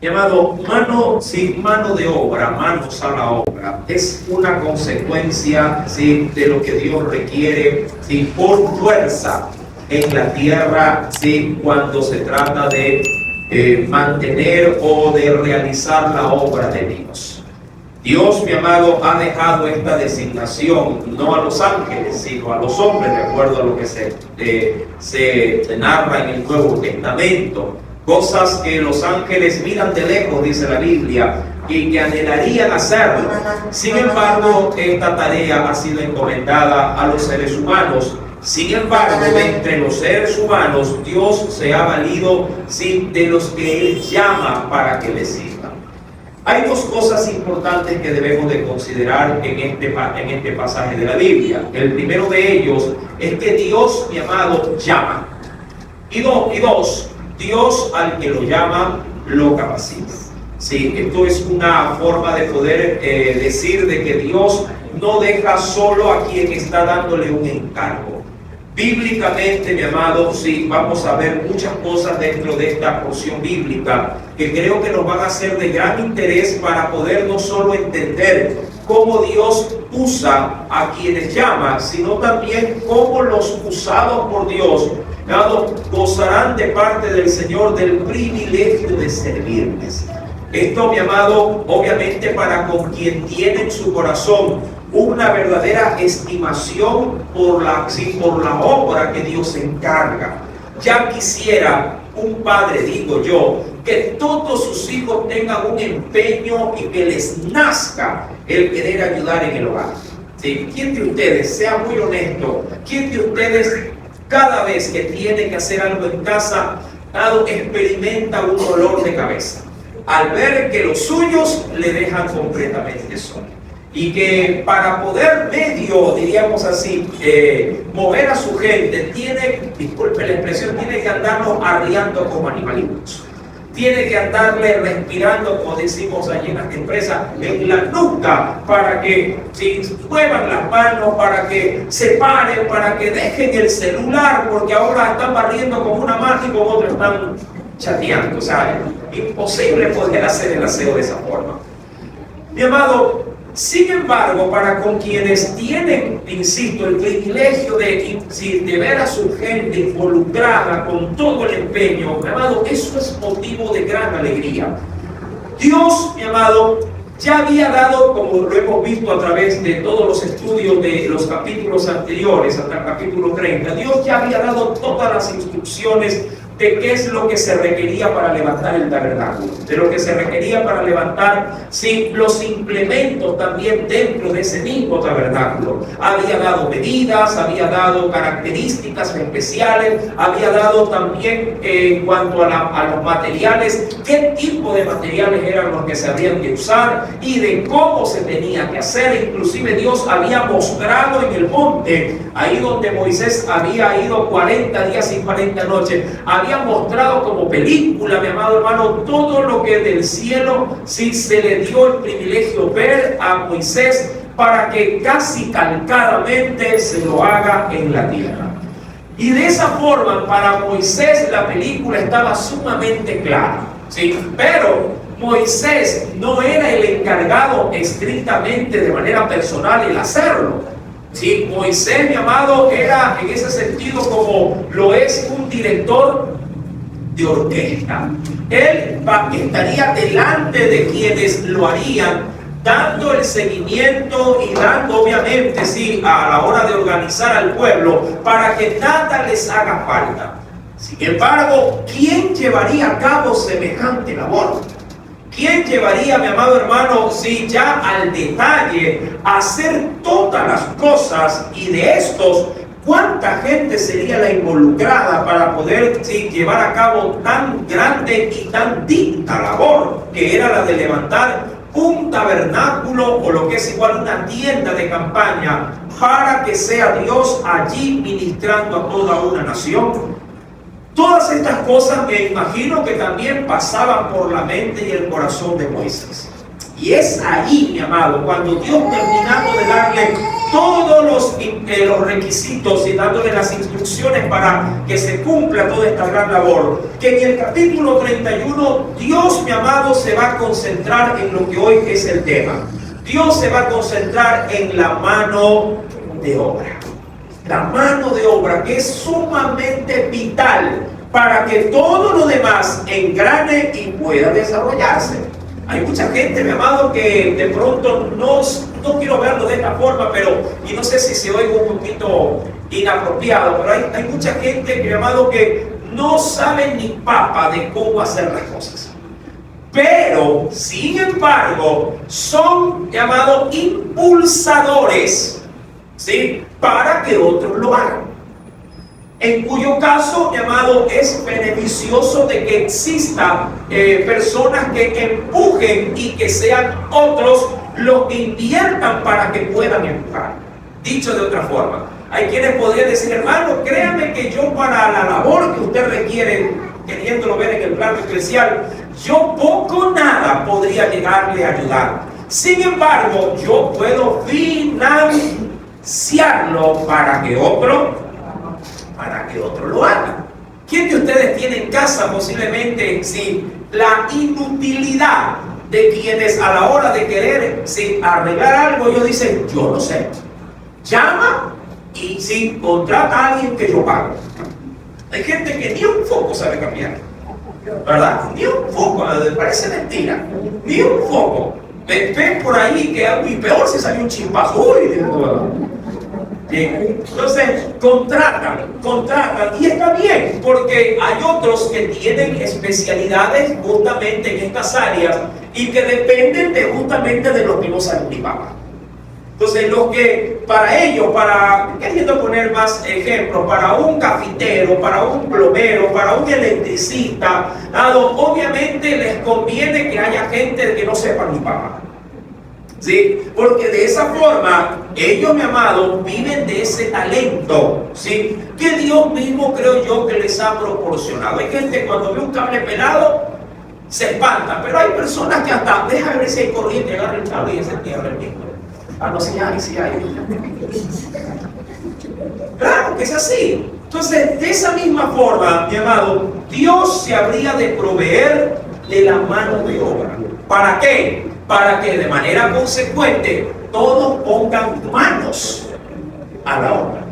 Mi amado, mano de obra, manos a la obra, es una consecuencia, ¿sí?, de lo que Dios requiere, ¿sí?, por fuerza en la tierra, ¿sí?, cuando se trata de mantener o de realizar la obra de Dios. Dios, mi amado, ha dejado esta designación no a los ángeles, sino a los hombres, de acuerdo a lo que se narra en el Nuevo Testamento. Cosas que los ángeles miran de lejos, dice la Biblia, y que anhelarían hacerlo. Sin embargo, esta tarea ha sido encomendada a los seres humanos. Sin embargo, entre los seres humanos, Dios se ha valido, sí, de los que Él llama para que le sirvan. Hay dos cosas importantes que debemos de considerar en este pasaje de la Biblia. El primero de ellos es que Dios, mi amado, llama. Y dos, Dios al que lo llama, lo capacita. Sí, esto es una forma de poder decir de que Dios no deja solo a quien está dándole un encargo. Bíblicamente, mi amado, sí, vamos a ver muchas cosas dentro de esta porción bíblica que creo que nos van a ser de gran interés para poder no solo entender cómo Dios usa a quienes llama, sino también cómo los usados por Dios, mi amado, gozarán de parte del Señor del privilegio de servirles. Esto, mi amado, obviamente para con quien tiene en su corazón una verdadera estimación por la obra que Dios encarga. Ya quisiera un padre, digo yo, que todos sus hijos tengan un empeño y que les nazca el querer ayudar en el hogar. ¿Sí? ¿Quién de ustedes, sea muy honesto, quién de ustedes cada vez que tiene que hacer algo en casa, experimenta un dolor de cabeza al ver que los suyos le dejan completamente solo? Y que para poder diríamos así, mover a su gente, disculpe la expresión, tiene que andarlos arriando como animalitos. Tiene que andarle respirando, como decimos allí en las empresas, en la nuca, para que muevan las manos, para que se paren, para que dejen el celular, porque ahora están barriendo con una mano y con otra están chateando. O sea, es imposible poder hacer el aseo de esa forma. Mi amado, sin embargo, para con quienes tienen, insisto, el privilegio de ver a su gente involucrada con todo el empeño, mi amado, eso es motivo de gran alegría. Dios, mi amado, ya había dado, como lo hemos visto a través de todos los estudios de los capítulos anteriores, hasta el capítulo 30, Dios ya había dado todas las instrucciones de qué es lo que se requería para levantar el tabernáculo, de lo que se requería para levantar los implementos también dentro de ese mismo tabernáculo. Había dado medidas, había dado características especiales, había dado también en cuanto a los materiales, qué tipo de materiales eran los que se habían que usar y de cómo se tenía que hacer. Inclusive Dios había mostrado en el monte, ahí donde Moisés había ido 40 días y 40 noches, había mostrado como película, mi amado hermano, todo lo que del cielo se le dio el privilegio ver a Moisés para que casi calcadamente se lo haga en la tierra. Y de esa forma, para Moisés la película estaba sumamente clara, ¿sí? Pero Moisés no era el encargado estrictamente de manera personal el hacerlo. Sí, Moisés, mi amado, era en ese sentido como lo es un director de orquesta. Él estaría delante de quienes lo harían, dando el seguimiento y dando, obviamente, a la hora de organizar al pueblo para que nada les haga falta. Sin embargo, ¿quién llevaría a cabo semejante labor? ¿Quién llevaría, mi amado hermano, ya al detalle, a hacer todas las cosas? Y de estos, ¿cuánta gente sería la involucrada para poder llevar a cabo tan grande y tan digna labor que era la de levantar un tabernáculo, o lo que es igual una tienda de campaña, para que sea Dios allí ministrando a toda una nación? Todas estas cosas me imagino que también pasaban por la mente y el corazón de Moisés. Y es ahí, mi amado, cuando Dios, terminando de darle todos los requisitos y dándole las instrucciones para que se cumpla toda esta gran labor, que en el capítulo 31 Dios, mi amado, se va a concentrar en lo que hoy es el tema. Dios se va a concentrar en la mano de obra. La mano de obra, que es sumamente vital para que todo lo demás engrane y pueda desarrollarse. Hay mucha gente, mi amado, que de pronto no quiero verlo de esta forma, y no sé si se oiga un poquito inapropiado, pero hay mucha gente, mi amado, que no sabe ni papa de cómo hacer las cosas. Pero, sin embargo, son, mi amado, impulsadores, ¿sí?, para que otros lo hagan. En cuyo caso, mi amado, es beneficioso de que exista personas que empujen y que sean otros los que inviertan para que puedan empujar. Dicho de otra forma, hay quienes podrían decir: hermano, créame que yo para la labor que usted requiere, queriéndolo ver en el plano especial, yo poco nada podría llegarle a ayudar. Sin embargo, yo puedo financiarlo para que otro lo haga. ¿Quién de ustedes tiene en casa posiblemente la inutilidad de quienes a la hora de querer arreglar algo, ellos dicen: yo no sé? Llama y contrata a alguien que yo pago. Hay gente que ni un foco sabe cambiar, ¿verdad? Ni un foco, parece mentira, ni un foco. Ven por ahí que algo, y peor si salió un chispazo. Uy, entonces contratan, y está bien, porque hay otros que tienen especialidades justamente en estas áreas y que dependen justamente de los que no saben ni papa. Entonces, los que para ellos, queriendo poner más ejemplos, para un cafetero, para un plomero, para un electricista, obviamente les conviene que haya gente que no sepa ni papa. ¿Sí? Porque de esa forma ellos, mi amado, viven de ese talento, ¿sí?, que Dios mismo, creo yo, que les ha proporcionado. Hay gente que cuando ve un cable pelado se espanta, pero hay personas que hasta deja ver si hay corriente, agarra el cable y se entierra el mismo. No, sí hay. Claro que es así. Entonces, de esa misma forma, mi amado, Dios se habría de proveer de la mano de obra. ¿Para qué? Para que de manera consecuente todos pongan manos a la obra.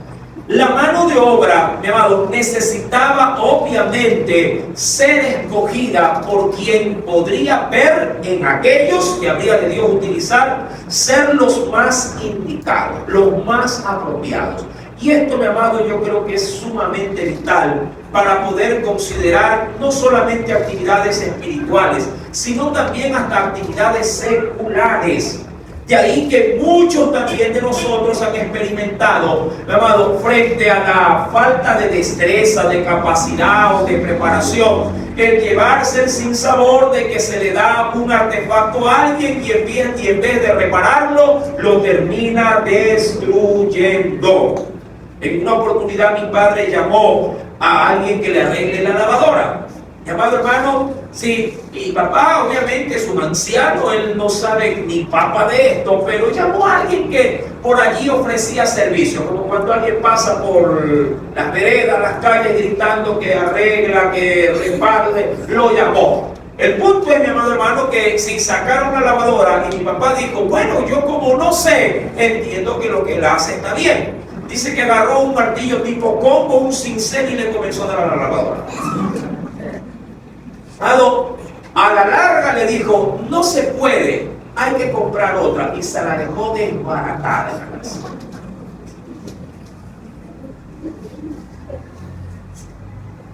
La mano de obra, mi amado, necesitaba obviamente ser escogida por quien podría ver en aquellos que habría de Dios utilizar ser los más indicados, los más apropiados. Y esto, mi amado, yo creo que es sumamente vital para poder considerar no solamente actividades espirituales, sino también hasta actividades seculares. De ahí que muchos también de nosotros han experimentado, mi amado, frente a la falta de destreza, de capacidad o de preparación, el llevarse el sinsabor de que se le da un artefacto a alguien y en vez de repararlo, lo termina destruyendo. En una oportunidad mi padre llamó a alguien que le arregle la lavadora. Llamado hermano, sí, mi papá obviamente es un anciano, él no sabe ni papa de esto, pero llamó a alguien que por allí ofrecía servicio, como cuando alguien pasa por las veredas, las calles gritando que arregla, que reparte, lo llamó. El punto es, mi amado hermano, que si sacaron la lavadora y mi papá dijo: bueno, yo como no sé, entiendo que lo que él hace está bien. Dice que agarró un martillo tipo combo, un cincel y le comenzó a dar a la lavadora. A la larga le dijo: no se puede, hay que comprar otra, y se la dejó desbaratada en la casa.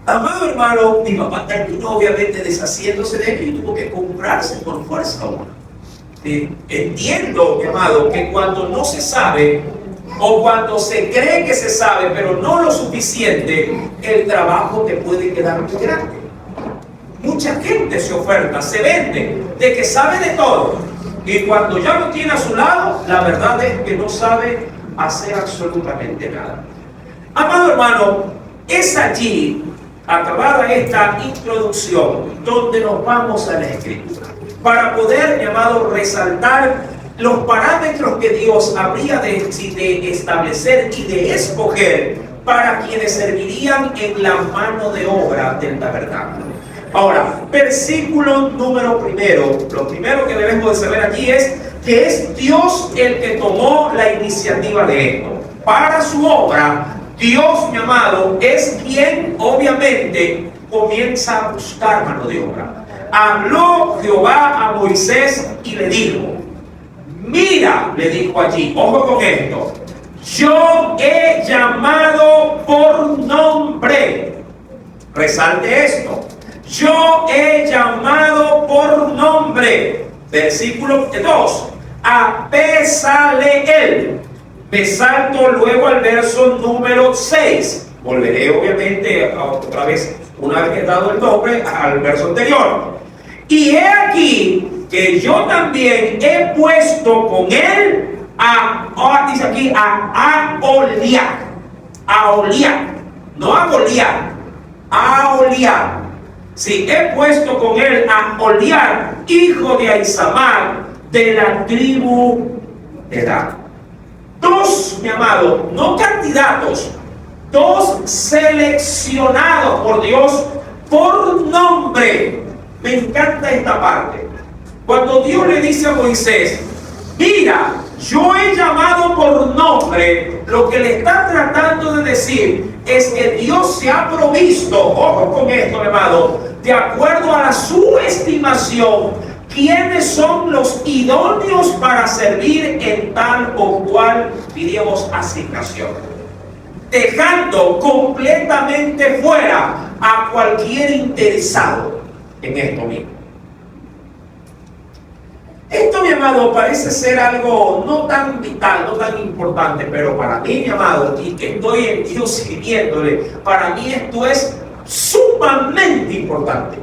Amado hermano, mi papá terminó obviamente deshaciéndose de él y tuvo que comprarse por fuerza una. Entiendo, mi amado, que cuando no se sabe o cuando se cree que se sabe pero no lo suficiente, el trabajo te puede quedar muy grande. Mucha gente se oferta, se vende de que sabe de todo, y cuando ya lo tiene a su lado, la verdad es que no sabe hacer absolutamente nada. Amado hermano, es allí, acabada esta introducción, donde nos vamos a la Escritura para poder, mi amado, resaltar los parámetros que Dios habría de establecer y de escoger para quienes servirían en la mano de obra del tabernáculo. Ahora, versículo número primero, lo primero que debemos de saber aquí es que es Dios el que tomó la iniciativa de esto. Para su obra, Dios, mi amado, es quien obviamente comienza a buscar mano de obra. Habló Jehová a Moisés y le dijo, mira, le dijo allí, ojo con esto, yo he llamado por nombre, resalte esto, yo he llamado por nombre, versículo 2, a Bezaleel. Me salto luego al verso número 6, volveré obviamente otra vez, una vez que he dado el nombre, al verso anterior. Y he aquí que yo también he puesto con él dice aquí, a Aholiab, no a Goliat, a Aholiab. Sí, he puesto con él a Aholiab, hijo de Ahisamach, de la tribu de Dan. Dos, mi amado, no candidatos, dos seleccionados por Dios por nombre. Me encanta esta parte. Cuando Dios le dice a Moisés, mira, yo he llamado por nombre, lo que le está tratando de decir es que Dios se ha provisto, ojo con esto, mi amado, de acuerdo a su estimación, quiénes son los idóneos para servir en tal o cual, diríamos, asignación, dejando completamente fuera a cualquier interesado en esto mismo. Esto, mi amado, parece ser algo no tan vital, no tan importante, pero para mí, mi amado, y que estoy en Dios sirviéndole, para mí esto es sumamente importante.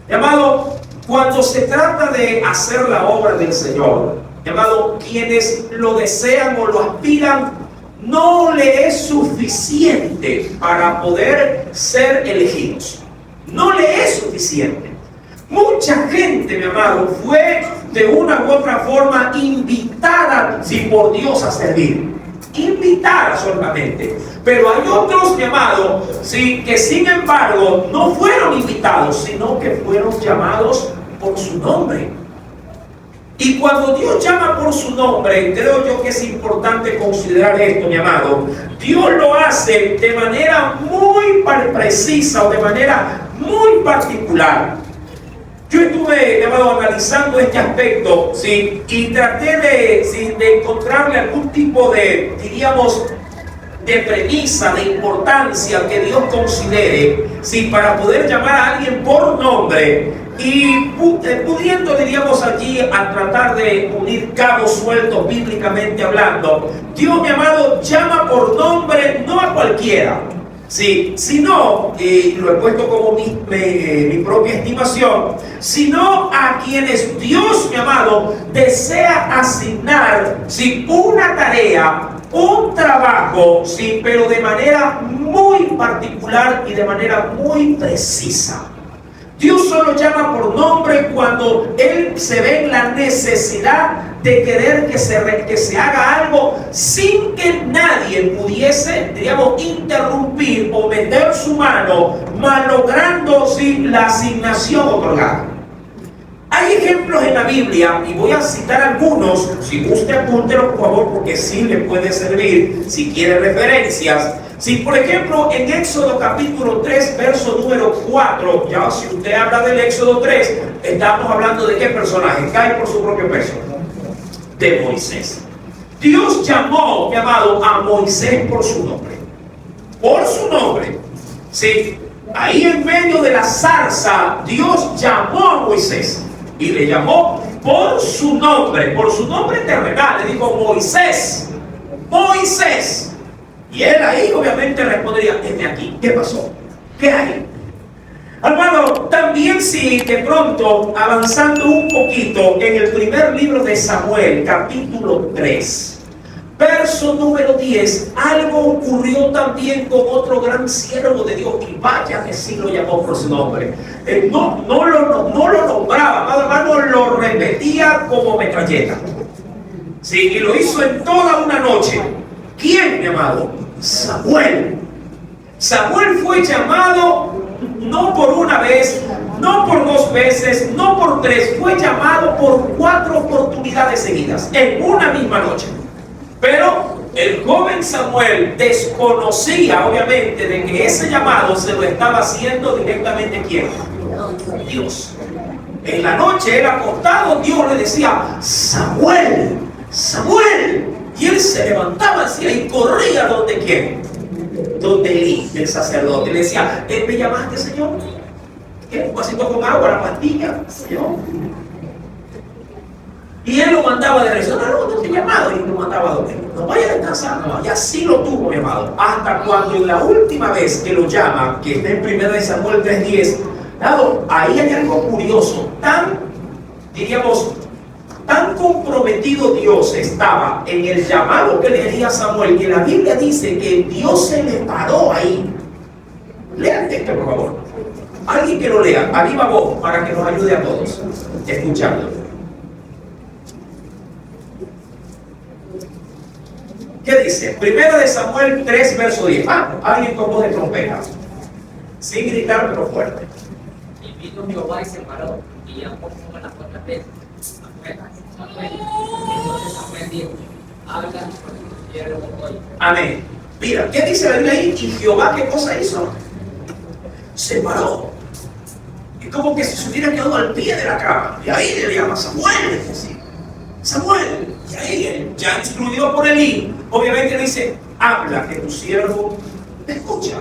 Mi amado, cuando se trata de hacer la obra del Señor, mi amado, quienes lo desean o lo aspiran, no le es suficiente para poder ser elegidos. No le es suficiente. Mucha gente, mi amado, fue de una u otra forma invitada, sí, por Dios a servir. Invitada solamente. Pero hay otros, mi amado, sí, que sin embargo no fueron invitados, sino que fueron llamados por su nombre. Y cuando Dios llama por su nombre, creo yo que es importante considerar esto, mi amado. Dios lo hace de manera muy precisa o de manera muy particular. Yo estuve, mi amado, analizando este aspecto, ¿sí? Y traté de encontrarle algún tipo de, diríamos, de premisa, de importancia que Dios considere, ¿sí? Para poder llamar a alguien por nombre y pudiendo, diríamos, allí a tratar de unir cabos sueltos bíblicamente hablando. Dios, mi amado, llama por nombre no a cualquiera, sí, sino, lo he puesto como mi propia estimación, sino a quienes Dios, mi amado, desea asignar, sí, una tarea, un trabajo, sí, pero de manera muy particular y de manera muy precisa. Dios solo llama por nombre cuando Él se ve en la necesidad de querer que se haga algo sin que nadie pudiese, diríamos, interrumpir o meter su mano, malogrando, ¿sí?, la asignación otorgada. Hay ejemplos en la Biblia, y voy a citar algunos, si usted apúntelo por favor, porque sí le puede servir si quiere referencias. Si por ejemplo en Éxodo capítulo 3, verso número 4, ya si usted habla del Éxodo 3, estamos hablando de qué personaje, cae por su propio peso, de Moisés. Dios llamó, mi amado, a Moisés por su nombre. Por su nombre. Sí, ahí en medio de la zarza, Dios llamó a Moisés. Y le llamó por su nombre terrenal. Le dijo, Moisés, Moisés. Y él ahí obviamente respondería, heme aquí, ¿qué pasó? ¿Qué hay? Hermano, también si de pronto, avanzando un poquito, en el primer libro de Samuel, capítulo 3, verso número 10, algo ocurrió también con otro gran siervo de Dios, y vaya que sí lo llamó por su nombre. No lo nombraba, hermano, lo repetía como metralleta. Sí, y lo hizo en toda una noche. ¿Quién, mi amado? Samuel. Samuel fue llamado no por una vez, no por 2 veces, no por 3, fue llamado por 4 oportunidades seguidas, en una misma noche. Pero el joven Samuel desconocía, obviamente, de que ese llamado se lo estaba haciendo directamente ¿quién? Dios. En la noche, él acostado, Dios le decía, Samuel, Samuel. Y él se levantaba hacia y corría donde quién? Donde Elí, el sacerdote. Le decía, ¿me llamaste, Señor? Un vasito con agua, la pastilla, Señor. Y él lo mandaba de regreso. No te he llamado. Y lo mandaba a dormir. No vaya a descansar, no. Y así lo tuvo, mi amado. Hasta cuando en la última vez que lo llama, que está en 1 Samuel 3:10, ahí hay algo curioso. Diríamos, tan comprometido Dios estaba en el llamado que le haría a Samuel, que la Biblia dice que Dios se le paró ahí. Lean el texto, por favor. Alguien que lo lea, a viva voz, para que nos ayude a todos, escuchando. ¿Qué dice? 1 Samuel 3, verso 10. Alguien con voz de trompeta. Sin gritar, pero fuerte. Y vino Jehová y se paró, y llamó como la cuarta vez. Samuel. Entonces Samuel dijo, habla porque quiero hoy. Amén. Mira, ¿qué dice la Biblia ahí? Y Jehová, ¿qué cosa hizo? Se paró. Es como que si se hubiera quedado al pie de la cama. Y ahí le llama Samuel. Samuel. Y ahí él, ya instruido por Elí, obviamente le dice, habla que tu siervo te escucha.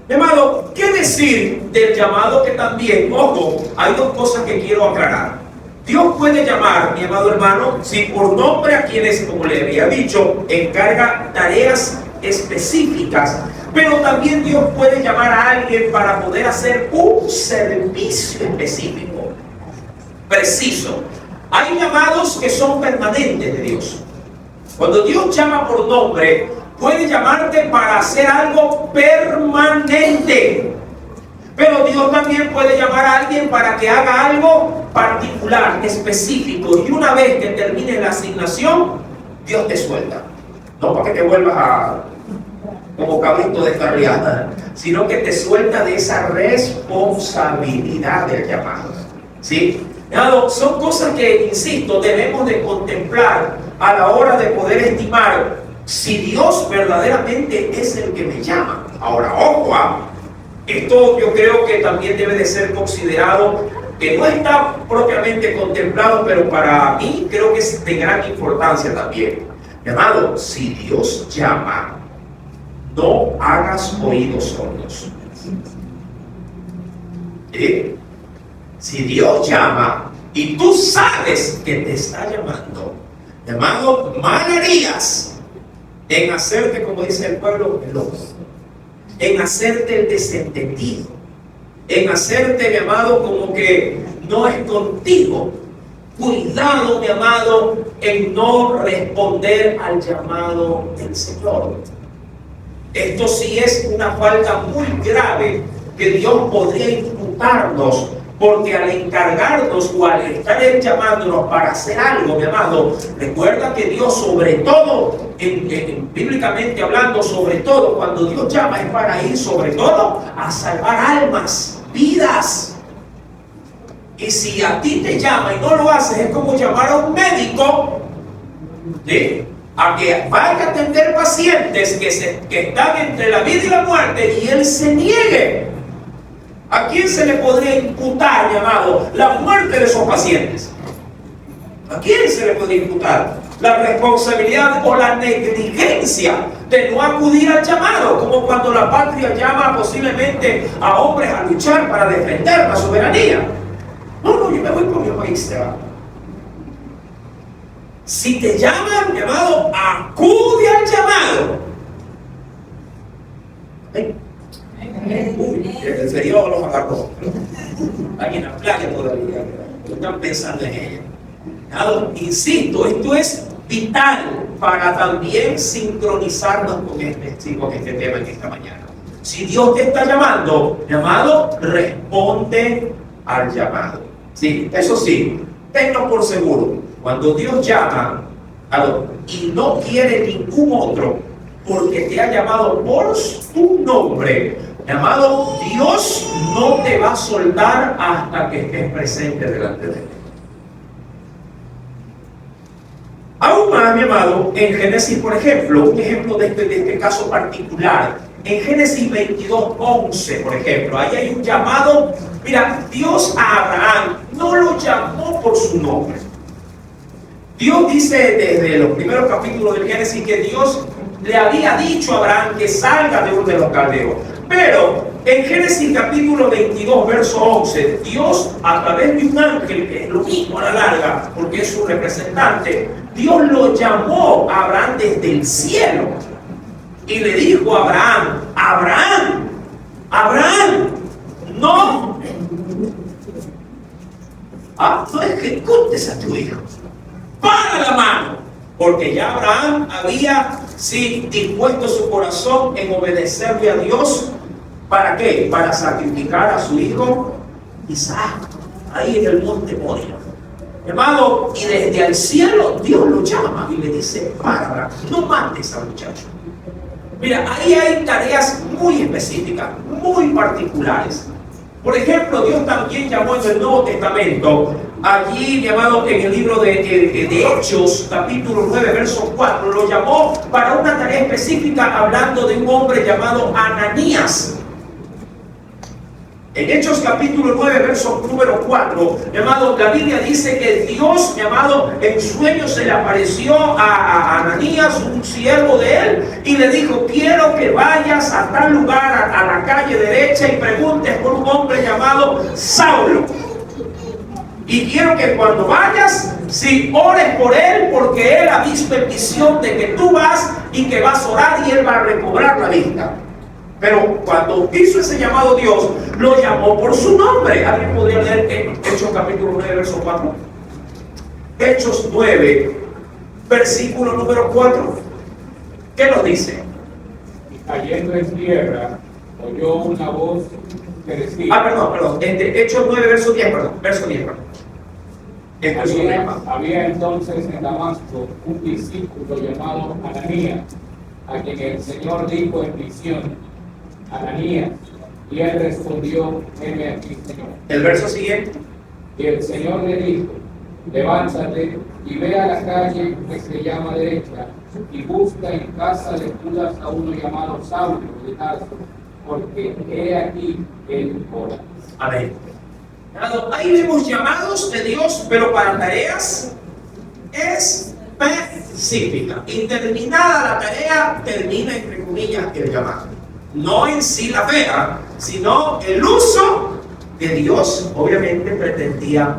Mi amado, ¿qué decir del llamado que también, ojo, hay 2 cosas que quiero aclarar? Dios puede llamar, mi amado hermano, si por nombre a quienes, como le había dicho, encarga tareas específicas, pero también Dios puede llamar a alguien para poder hacer un servicio específico, preciso. Hay llamados que son permanentes de Dios. Cuando Dios llama por nombre, puede llamarte para hacer algo permanente. Pero Dios también puede llamar a alguien para que haga algo particular, específico. Y una vez que termine la asignación, Dios te suelta. No para que te vuelvas como cabrito de carriada, sino que te suelta de esa responsabilidad del llamado. ¿Sí? Son cosas que, insisto, debemos de contemplar a la hora de poder estimar si Dios verdaderamente es el que me llama. Ahora, ojo, esto yo creo que también debe de ser considerado, que no está propiamente contemplado, pero para mí creo que es de gran importancia también. Mi amado, si Dios llama, no hagas oídos sordos. Si Dios llama y tú sabes que te está llamando, llamado, mal harías en hacerte, como dice el pueblo, loco, en hacerte el desentendido, en hacerte, mi amado, como que no es contigo. Cuidado, mi amado, en no responder al llamado del Señor. Esto sí es una falta muy grave que Dios podría imputarnos, porque al encargarnos o al estar Él llamándonos para hacer algo, mi amado, recuerda que Dios, sobre todo, bíblicamente hablando, sobre todo, cuando Dios llama es para ir sobre todo a salvar almas, vidas. Y si a ti te llama y no lo haces, es como llamar a un médico, ¿sí?, a que vaya a atender pacientes que están entre la vida y la muerte, y él se niegue. ¿A quién se le podría imputar, llamado, la muerte de esos pacientes? ¿A quién se le podría imputar la responsabilidad o la negligencia de no acudir al llamado? Como cuando la patria llama posiblemente a hombres a luchar para defender la soberanía. No, yo me voy por mi país, se va. Si te llaman, llamado, acude al llamado. El feriado los agarró. Hay en la playa todavía. Están pensando en ella. Insisto, esto es vital para también sincronizarnos con este tema en esta mañana. Si Dios te está llamando, llamado, responde al llamado. Sí, eso sí, tenlo por seguro. Cuando Dios llama, Y no quiere ningún otro, porque te ha llamado por tu nombre. Mi amado, Dios no te va a soltar hasta que estés presente delante de Él. Aún más, mi amado, en Génesis, por ejemplo, un ejemplo de este caso particular, en Génesis 22:11, por ejemplo, ahí hay un llamado. Mira, Dios a Abraham no lo llamó por su nombre. Dios dice desde los primeros capítulos del Génesis que Dios le había dicho a Abraham que salga de Ur de los Caldeos. Pero en Génesis capítulo 22, verso 11, Dios a través de un ángel, que es lo mismo a la larga, porque es su representante, Dios lo llamó a Abraham desde el cielo. Y le dijo a Abraham, Abraham, Abraham, no ejecutes a tu hijo. Para la mano. Porque ya Abraham había dispuesto su corazón en obedecerle a Dios. ¿Para qué? Para sacrificar a su hijo Isaac, ahí en el monte Moria. Hermano, y desde el cielo Dios lo llama y le dice, para Abraham, no mates al muchacho. Mira, ahí hay tareas muy específicas, muy particulares. Por ejemplo, Dios también llamó en el Nuevo Testamento, allí llamado en el libro de Hechos, capítulo 9, verso 4, lo llamó para una tarea específica, hablando de un hombre llamado Ananías. En Hechos capítulo 9, verso número 4, mi amado, la Biblia dice que Dios, mi amado, en sueños se le apareció a Ananías, un siervo de él, y le dijo, quiero que vayas a tal lugar, a la calle derecha, y preguntes por un hombre llamado Saulo. Y quiero que cuando vayas, ores por él, porque él ha visto en visión de que tú vas y que vas a orar y él va a recobrar la vista. Pero cuando hizo ese llamado Dios, lo llamó por su nombre. ¿Alguien podría leer en Hechos capítulo 9, verso 4? Hechos 9, versículo número 4. ¿Qué nos dice? Y cayendo en tierra, oyó una voz que decía... Perdón. Hechos 9, verso 10, verso 10. Había entonces en Damasco un discípulo llamado Ananías, a quien el Señor dijo en visión, Ananías, y él respondió, heme aquí, Señor. El verso siguiente. Y el Señor le dijo, levántate y ve a la calle que se llama derecha, y busca en casa de Judas a uno llamado Saulo de Tarso, porque he aquí él ora. Amén. Ahí vemos llamados de Dios, pero para tareas específicas. Y terminada la tarea, termina entre comillas el llamado. No en sí la fe, sino el uso que Dios obviamente pretendía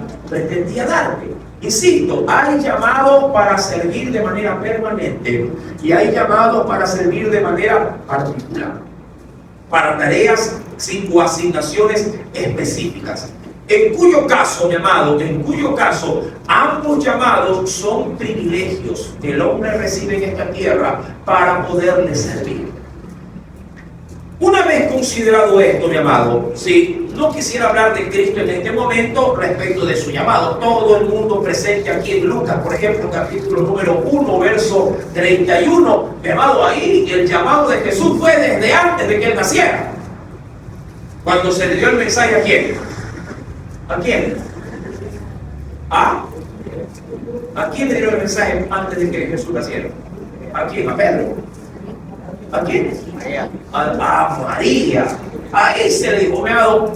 darte. Insisto, hay llamado para servir de manera permanente y hay llamado para servir de manera particular, para tareas o asignaciones específicas. En cuyo caso, mi amado, ambos llamados son privilegios que el hombre recibe en esta tierra para poderle servir. Una vez considerado esto, mi amado, no quisiera hablar de Cristo en este momento respecto de su llamado. Todo el mundo presente aquí en Lucas, por ejemplo, capítulo número 1, verso 31, mi amado, ahí el llamado de Jesús fue desde antes de que él naciera. Cuando se le dio el mensaje, ¿a quién? ¿A quién? ¿A quién le dio el mensaje antes de que Jesús naciera? ¿A quién? ¿A Pedro? ¿A quién? A María. Ahí se le dijo,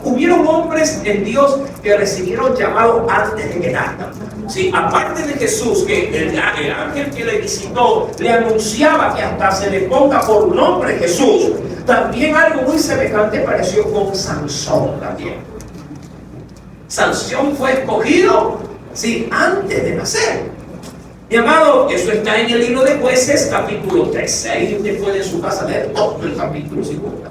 hubieron hombres en Dios que recibieron llamado antes de que nazcan. Aparte de Jesús, que el ángel que le visitó le anunciaba que hasta se le ponga por nombre Jesús, también algo muy semejante pareció con Sansón también. Sansón fue escogido, antes de nacer. Mi amado, eso está en el libro de Jueces, capítulo 13. Ahí usted puede en su casa leer todo el capítulo 50.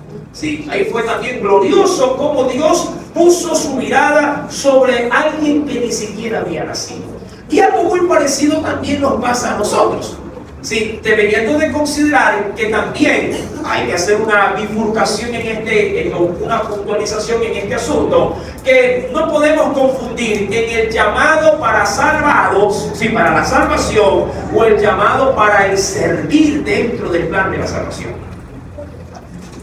Ahí fue también glorioso cómo Dios puso su mirada sobre alguien que ni siquiera había nacido. Y algo muy parecido también nos pasa a nosotros. sí, deberíamos de considerar que también hay que hacer una bifurcación una puntualización en este asunto, que no podemos confundir en el llamado para salvados, sí, para la salvación, o el llamado para el servir dentro del plan de la salvación.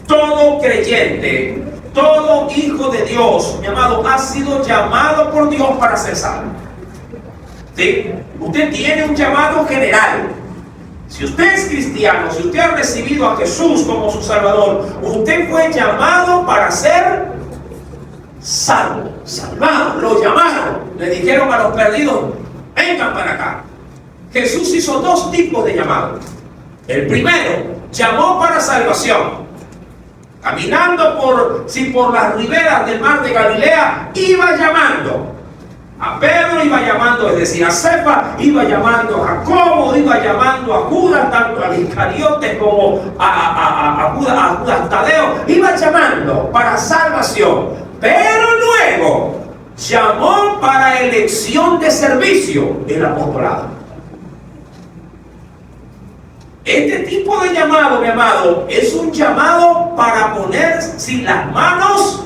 Todo creyente, todo hijo de Dios, mi amado, ha sido llamado por Dios para ser salvo. ¿Sí? Usted tiene un llamado general. Si usted es cristiano, si usted ha recibido a Jesús como su Salvador, usted fue llamado para ser salvo, salvado. Lo llamaron, le dijeron a los perdidos, vengan para acá. Jesús hizo dos tipos de llamados. El primero, llamó para salvación. Caminando por las riberas del mar de Galilea, iba llamando. A Pedro iba llamando, es decir, a Cefa, iba llamando a Jacobo, iba llamando a Judas, tanto a Iscariote como a Judas Tadeo, iba llamando para salvación. Pero luego llamó para elección de servicio, el apostolado. Este tipo de llamado, mi amado, es un llamado para poner sin las manos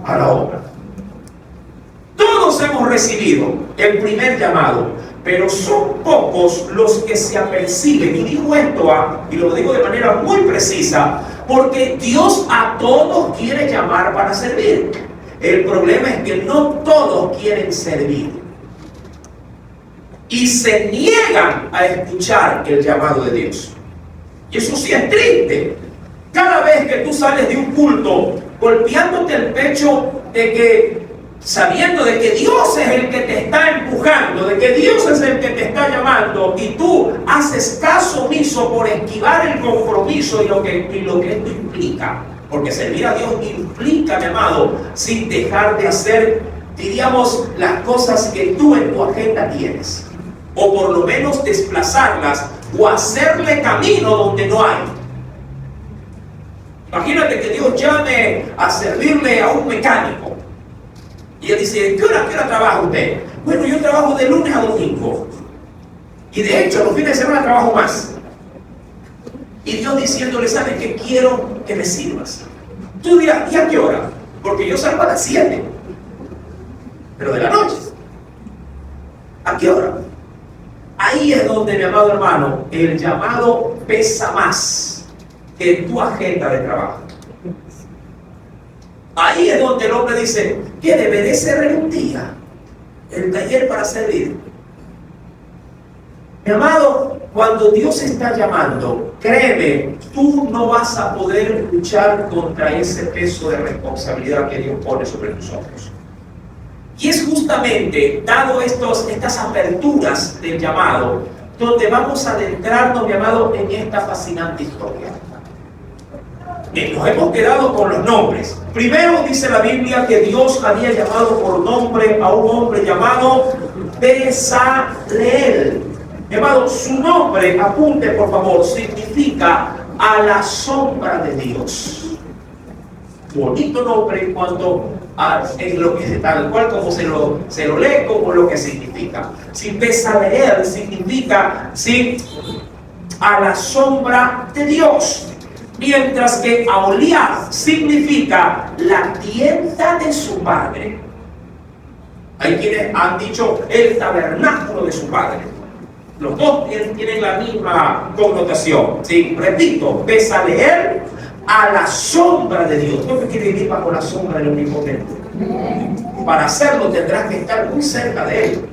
a la obra. Todos hemos recibido el primer llamado, pero son pocos los que se aperciben. Y digo esto, y lo digo de manera muy precisa, porque Dios a todos quiere llamar para servir. El problema es que no todos quieren servir. Y se niegan a escuchar el llamado de Dios. Y eso sí es triste. Cada vez que tú sales de un culto golpeándote el pecho sabiendo de que Dios es el que te está empujando, de que Dios es el que te está llamando, y tú haces caso omiso por esquivar el compromiso y lo que esto implica, porque servir a Dios implica, mi amado, sin dejar de hacer, diríamos, las cosas que tú en tu agenda tienes, o por lo menos desplazarlas o hacerle camino donde no hay. Imagínate que Dios llame a servirle a un mecánico. Y él dice, ¿qué hora trabaja usted? Bueno, yo trabajo de lunes a domingo. Y de hecho, los fines de semana trabajo más. Y Dios diciéndole, ¿sabes qué? Quiero que me sirvas. Tú dirás, ¿y a qué hora? Porque yo salgo a las 7. Pero de la noche. ¿A qué hora? Ahí es donde, mi amado hermano, el llamado pesa más que tu agenda de trabajo. Ahí es donde el hombre dice, que deberé ser un día el taller para servir. Mi amado, cuando Dios está llamando, créeme, tú no vas a poder luchar contra ese peso de responsabilidad que Dios pone sobre nosotros. Y es justamente, dado estas aperturas del llamado, donde vamos a adentrarnos, mi amado, en esta fascinante historia. Nos hemos quedado con los nombres. Primero dice la Biblia que Dios había llamado por nombre a un hombre llamado Bezaleel. Llamado, su nombre, apunte por favor, significa a la sombra de Dios. Bonito nombre en cuanto en lo que tal cual como se lo lee, como lo que significa. Si Bezaleel significa a la sombra de Dios. Mientras que Aholiab significa la tienda de su padre. Hay quienes han dicho el tabernáculo de su padre. Los dos tienen la misma connotación. ¿Sí? Repito, Bezaleel, a la sombra de Dios. ¿No quiere vivir bajo la sombra del Omnipotente? Para hacerlo tendrás que estar muy cerca de Él.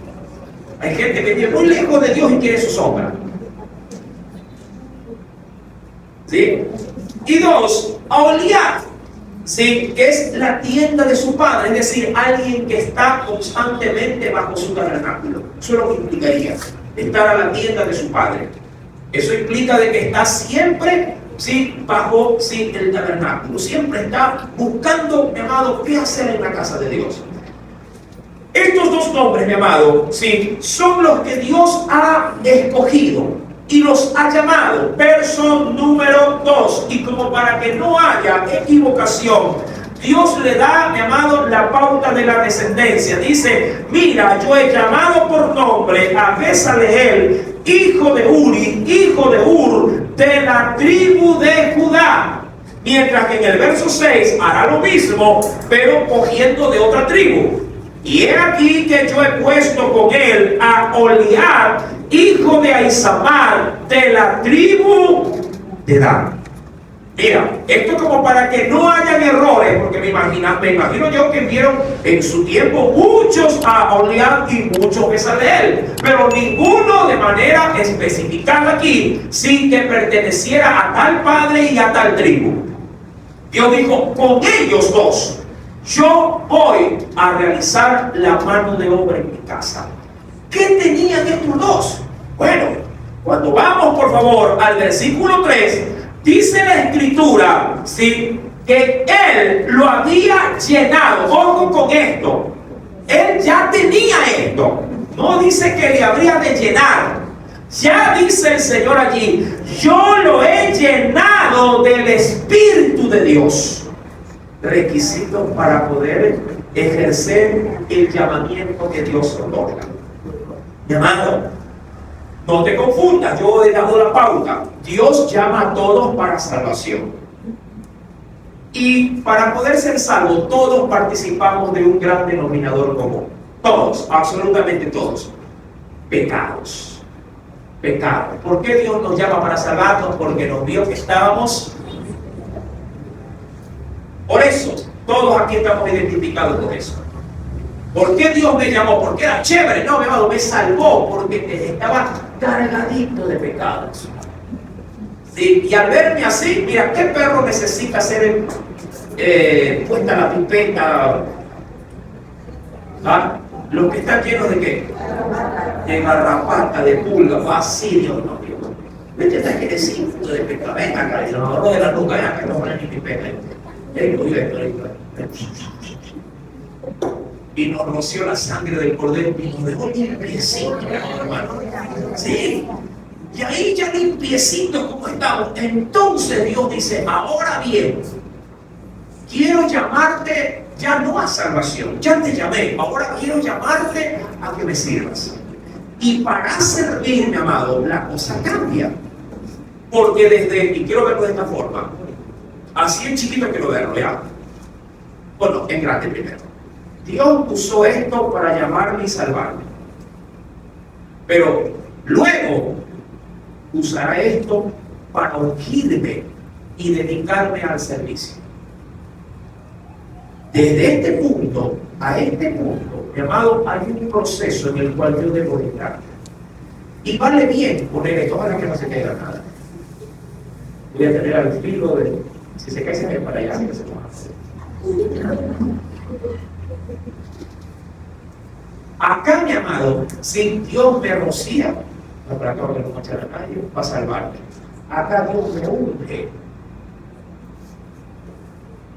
Hay gente que vive muy lejos de Dios y quiere su sombra. ¿Sí? Y dos, Aholiab, ¿sí? Que es la tienda de su padre, es decir, alguien que está constantemente bajo su tabernáculo. Eso es lo que implicaría, estar a la tienda de su padre. Eso implica de que está siempre, ¿sí? Bajo, ¿sí? El tabernáculo. Siempre está buscando, mi amado, qué hacer en la casa de Dios. Estos dos nombres, mi amado, ¿sí? Son los que Dios ha escogido y los ha llamado. Verso número 2. Y como para que no haya equivocación, Dios le da, mi amado, la pauta de la descendencia. Dice, mira, yo he llamado por nombre a Bezaleel, hijo de Uri, hijo de Ur, de la tribu de Judá. Mientras que en el verso 6 hará lo mismo, pero cogiendo de otra tribu. Y he aquí que yo he puesto con él a Oliab, hijo de Ahisamar, de la tribu de Dan. Mira, esto como para que no hayan errores, porque me imagino yo que vieron en su tiempo muchos a Oliab y muchos Bezaleel, pero ninguno de manera especificada aquí, sin que perteneciera a tal padre y a tal tribu. Dios dijo, con ellos dos, yo voy a realizar la mano de obra en mi casa. ¿Qué tenían estos dos? Bueno, cuando vamos por favor al versículo 3, dice la escritura, ¿sí?, que él lo había llenado. Ojo con esto, él ya tenía esto. No dice que le habría de llenar. Ya dice el Señor allí, yo lo he llenado del Espíritu de Dios. Requisito para poder ejercer el llamamiento que Dios otorga. Mi amado, no te confundas, yo he dado la pauta. Dios llama a todos para salvación. Y para poder ser salvos, todos participamos de un gran denominador común. Todos, absolutamente todos. Pecados. Pecados. ¿Por qué Dios nos llama para salvarnos? Porque nos vio que estábamos. Por eso, todos aquí estamos identificados con eso. ¿Por qué Dios me llamó? Porque era chévere. No, mi amado, me salvó porque estaba cargadito de pecados. ¿Sí? Y al verme así, mira, ¿qué perro necesita ser puesta la pipeta? ¿Ah? Los que están llenos de qué? De garrapata, de pulga, así, Dios no, Dios. Vete hasta que decir de pecado. Ven acá, Dios, no de la nuca, ven acá, no ponen ni pipeta. Y nos roció la sangre del cordero y nos dejó limpiecito, hermano. Sí. Y ahí ya limpiecito como estamos. Entonces Dios dice, ahora bien, quiero llamarte ya no a salvación, ya te llamé, ahora quiero llamarte a que me sirvas. Y para servir, mi amado, la cosa cambia. Porque desde, y quiero verlo de esta forma, así en chiquito quiero verlo, ¿ya? Bueno, en grande primero. Dios usó esto para llamarme y salvarme. Pero luego usará esto para ungirme y dedicarme al servicio. Desde este punto a este punto, mi amado, hay un proceso en el cual yo debo entrar. Y vale bien poner esto, ojalá que no se caiga nada. Voy a tener al filo de, si se cae, se cae para allá, que se pueda. Acá, mi amado, si Dios me rocía, no, para acá que no manchar a nadie, va a salvarme. Acá Dios me unge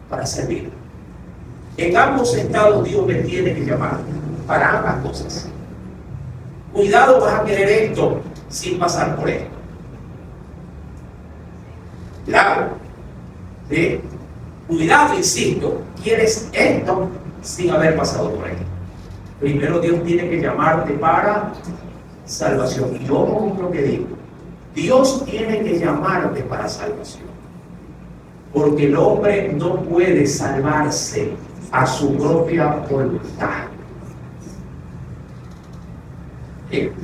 para servir. En ambos estados Dios me tiene que llamar para ambas cosas. Cuidado, vas a querer esto sin pasar por esto. Claro, ¿sí? Cuidado, insisto, quieres esto sin haber pasado por esto. Primero Dios tiene que llamarte para salvación. Y yo con lo que digo, Dios tiene que llamarte para salvación. Porque el hombre no puede salvarse a su propia voluntad.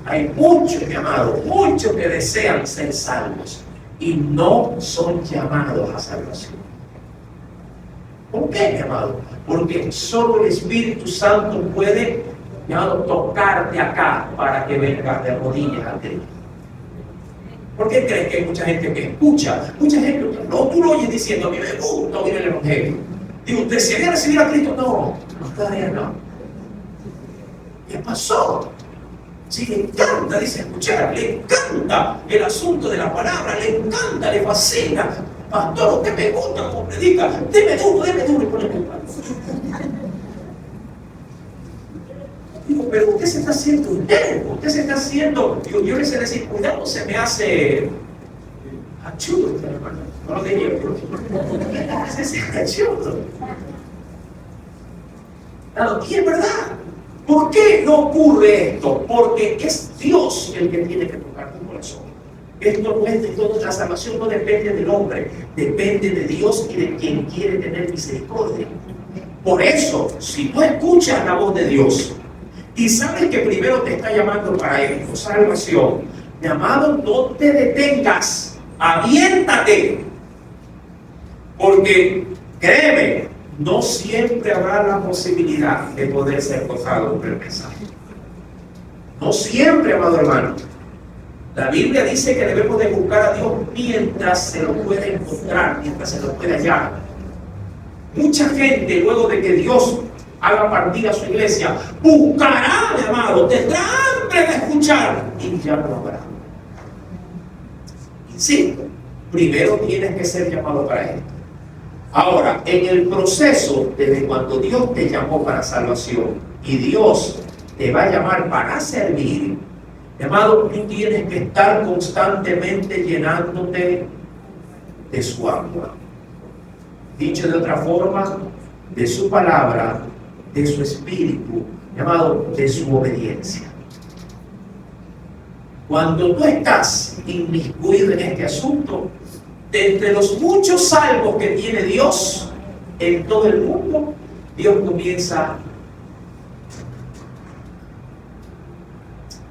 Hay muchos, mi amado, muchos que desean ser salvos y no son llamados a salvación. ¿Por qué, mi amado? Porque solo el Espíritu Santo puede, mi amado, tocarte acá para que vengas de rodillas a Cristo. ¿Por qué crees que hay mucha gente que escucha? Mucha gente, no, tú lo oyes diciendo, a mí me gusta oír el Evangelio. Digo, ¿desearía recibir a Cristo? No, todavía no. ¿Qué pasó? Sí, le encanta, dice, escuchar, le encanta el asunto de la palabra, le encanta, le fascina. Pastor, usted me gusta como predica, deme duro y poneme el pan. Digo, pero usted se está haciendo un terco, usted se está haciendo, yo le sé decir, cuidado, se me hace achudo, hermano. No lo diría, pero se hace achudo. Claro, y es verdad. ¿Por qué no ocurre esto? Porque es Dios el que tiene que tocar. Esto no es de todo, la salvación no depende del hombre, depende de Dios y de quien quiere tener misericordia. Por eso, si tú escuchas la voz de Dios y sabes que primero te está llamando para esto, salvación, mi amado, no te detengas, aviéntate, porque créeme, no siempre habrá la posibilidad de poder ser tocado por el mensaje. No siempre, amado hermano. La Biblia dice que debemos de buscar a Dios mientras se lo pueda encontrar, mientras se lo pueda hallar. Mucha gente, luego de que Dios haga partir a su iglesia, buscará, mi amado, tendrá hambre de escuchar y ya no habrá. Insisto, primero tienes que ser llamado para esto. Ahora, en el proceso, desde cuando Dios te llamó para salvación y Dios te va a llamar para servir, amado, tú tienes que estar constantemente llenándote de su agua. Dicho de otra forma, de su palabra, de su espíritu, amado, de su obediencia. Cuando tú estás inmiscuido en este asunto, de entre los muchos salvos que tiene Dios en todo el mundo, Dios comienza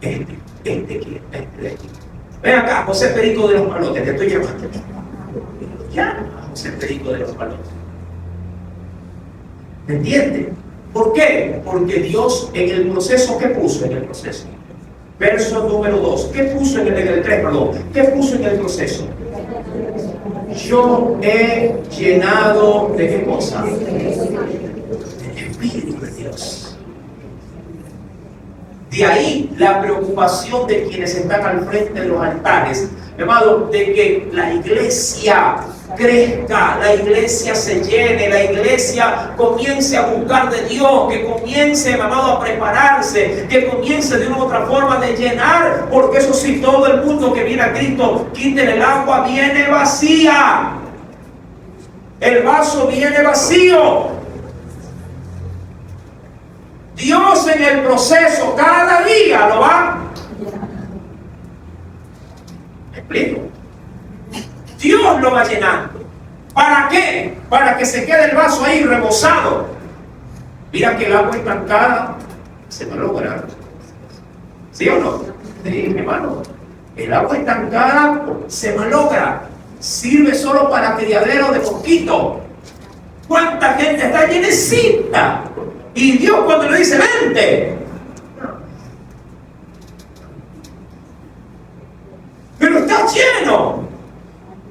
este. Ven acá, José Perico de los Palotes, te estoy llamando. Llama a José Perico de los Palotes. ¿Me entiendes? ¿Por qué? Porque Dios en el proceso, ¿qué puso en el proceso? Verso número 2. ¿Qué puso en el 3, perdón? ¿Qué puso en el proceso? Yo he llenado de qué cosa? Del Espíritu de Dios. De ahí la preocupación de quienes están al frente de los altares, amado, de que la iglesia crezca, la iglesia se llene, la iglesia comience a buscar de Dios, que comience, amado, a prepararse, que comience de una u otra forma de llenar, porque eso sí, todo el mundo que viene a Cristo, quiten el agua, viene vacía. El vaso viene vacío. Dios en el proceso cada día lo va. ¿Me explico? Dios lo va llenando. ¿Para qué? Para que se quede el vaso ahí rebosado. Mira que el agua estancada se malogra. ¿Sí o no? Sí, hermano. El agua estancada se malogra. Sirve solo para criadero de mosquitos. ¿Cuánta gente está llenecita? Y Dios cuando le dice, vente. Pero está lleno.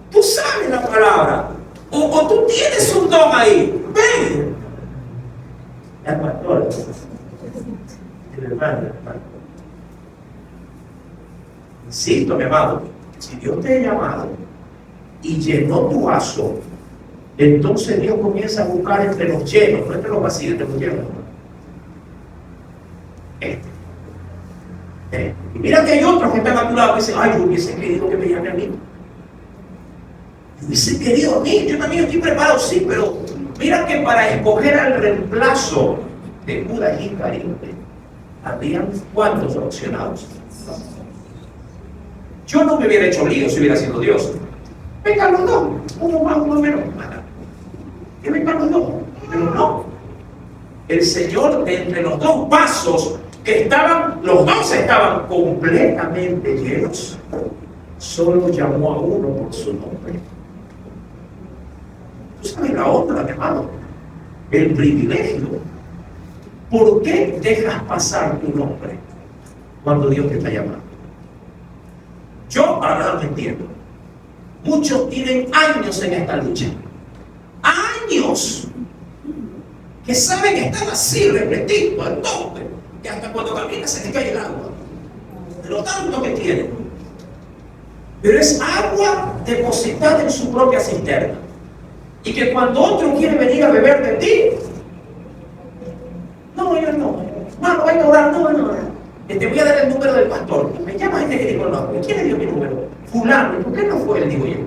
Tú sabes la palabra. O tú tienes un don ahí. Ven. El pastor. El hermano. Insisto, mi amado. Si Dios te ha llamado y llenó tu vaso, entonces Dios comienza a buscar entre los llenos, no entre los vacíos, entre los llenos. Y mira que hay otros que están a tu lado y dicen, ay, yo hubiese querido que me llame a mí. Yo hubiese querido a mí, yo también estoy preparado, sí, pero mira que para escoger al reemplazo de Judas Iscariote, habían ¿cuántos opcionados? Yo no me hubiera hecho lío si hubiera sido Dios. Vengan los dos, uno más, uno menos. Que vengan los dos, pero no. El Señor, entre los dos vasos que estaban, los dos estaban completamente llenos, solo llamó a uno por su nombre. ¿Tú sabes la otra, mi hermano? El privilegio. ¿Por qué dejas pasar tu nombre cuando Dios te está llamando? Yo, ahora no entiendo. Muchos tienen años en esta lucha. Años. Que saben que están así, repletitos, al tope. Que hasta cuando caminan se les cae el agua. De lo tanto que tienen. Pero es agua depositada en su propia cisterna. Y que cuando otro quiere venir a beber de ti, no, yo no. No, venga a orar, no. Te voy a dar el número del pastor. Me llama gente que dijo, no, ¿quién le dio mi número? Fulano, ¿por qué no fue él? Digo yo.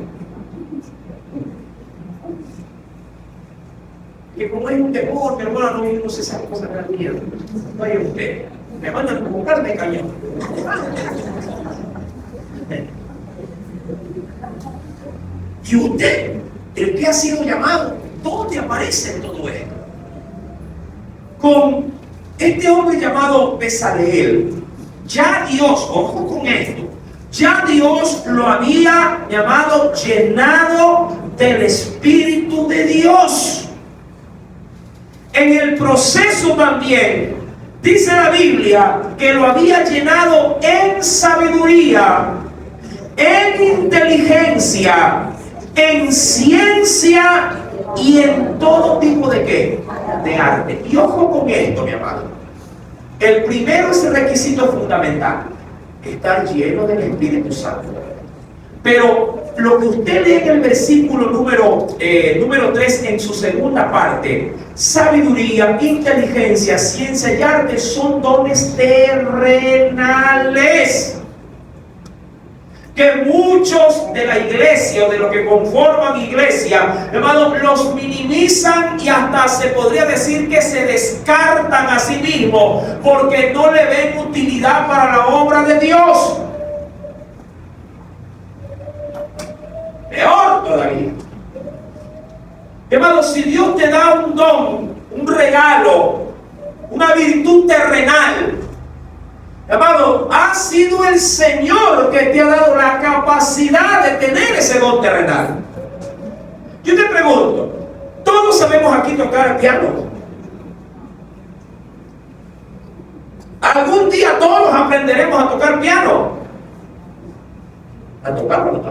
Que como hay un temor, mi hermano, no sé esas cosas de la mierda. Vaya usted. Me mandan como carne de cañón. Y usted, el que ha sido llamado, ¿dónde aparece en todo esto? Con este hombre llamado Bezaleel, ya Dios, ojo con esto, ya Dios lo había llamado, llenado del Espíritu de Dios. En el proceso también, dice la Biblia, que lo había llenado en sabiduría, en inteligencia, en ciencia y en todo tipo de ¿qué? De arte. Y ojo con esto, mi amado. El primero es el requisito fundamental, estar lleno del Espíritu Santo. Pero lo que usted lee en el versículo número 3, en su segunda parte, sabiduría, inteligencia, ciencia y arte son dones terrenales, que muchos de la iglesia o de los que conforman iglesia, hermanos, los minimizan y hasta se podría decir que se descartan a sí mismos porque no le ven utilidad para la obra de Dios. Peor todavía. Hermanos, si Dios te da un don, un regalo, una virtud terrenal, amado, ha sido el Señor que te ha dado la capacidad de tener ese don terrenal. Yo te pregunto, ¿todos sabemos aquí tocar el piano? ¿Algún día todos aprenderemos a tocar piano? A tocarlo,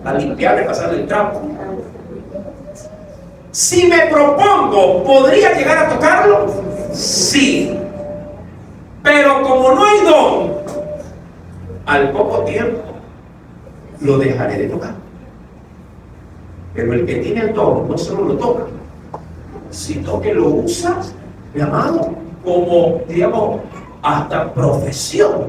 a limpiar, a pasar el trapo. Si me propongo, ¿podría llegar a tocarlo? Sí. Pero como no hay don, al poco tiempo lo dejaré de tocar. Pero el que tiene el don no solo lo toca, sino que lo usa, mi amado, como, digamos, hasta profesión.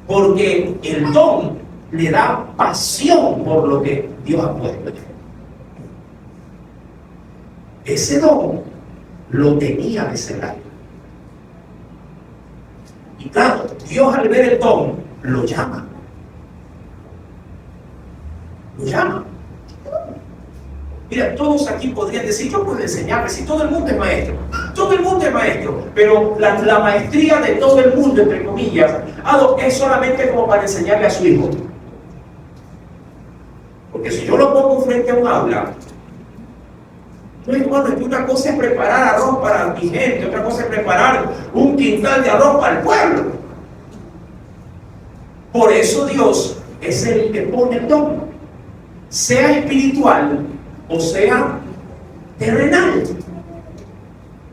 Porque el don le da pasión por lo que Dios ha puesto. Ese don lo tenía Bezaleel. Y claro, Dios al ver el don, lo llama. Lo llama. Mira, todos aquí podrían decir, yo puedo enseñarles, si todo el mundo es maestro. Todo el mundo es maestro, pero la maestría de todo el mundo, entre comillas, es solamente como para enseñarle a su hijo. Porque si yo lo pongo frente a un aula, no, hermano, es que una cosa es preparar arroz para mi gente, otra cosa es preparar un quintal de arroz para el pueblo. Por eso Dios es el que pone el don, sea espiritual o sea terrenal.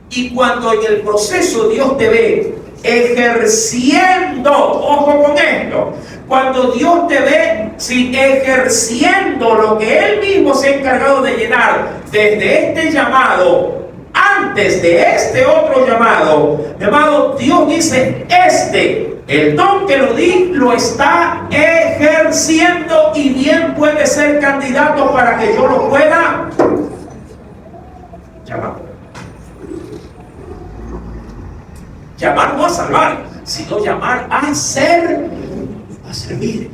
Y cuando en el proceso Dios te ve ejerciendo, ojo con esto, cuando Dios te ve ejerciendo lo que Él mismo se ha encargado de llenar desde este llamado, antes de este otro llamado, Dios dice, el don que lo di, lo está ejerciendo y bien puede ser candidato para que yo lo pueda llamar. Llamar no a salvar, sino llamar a servir.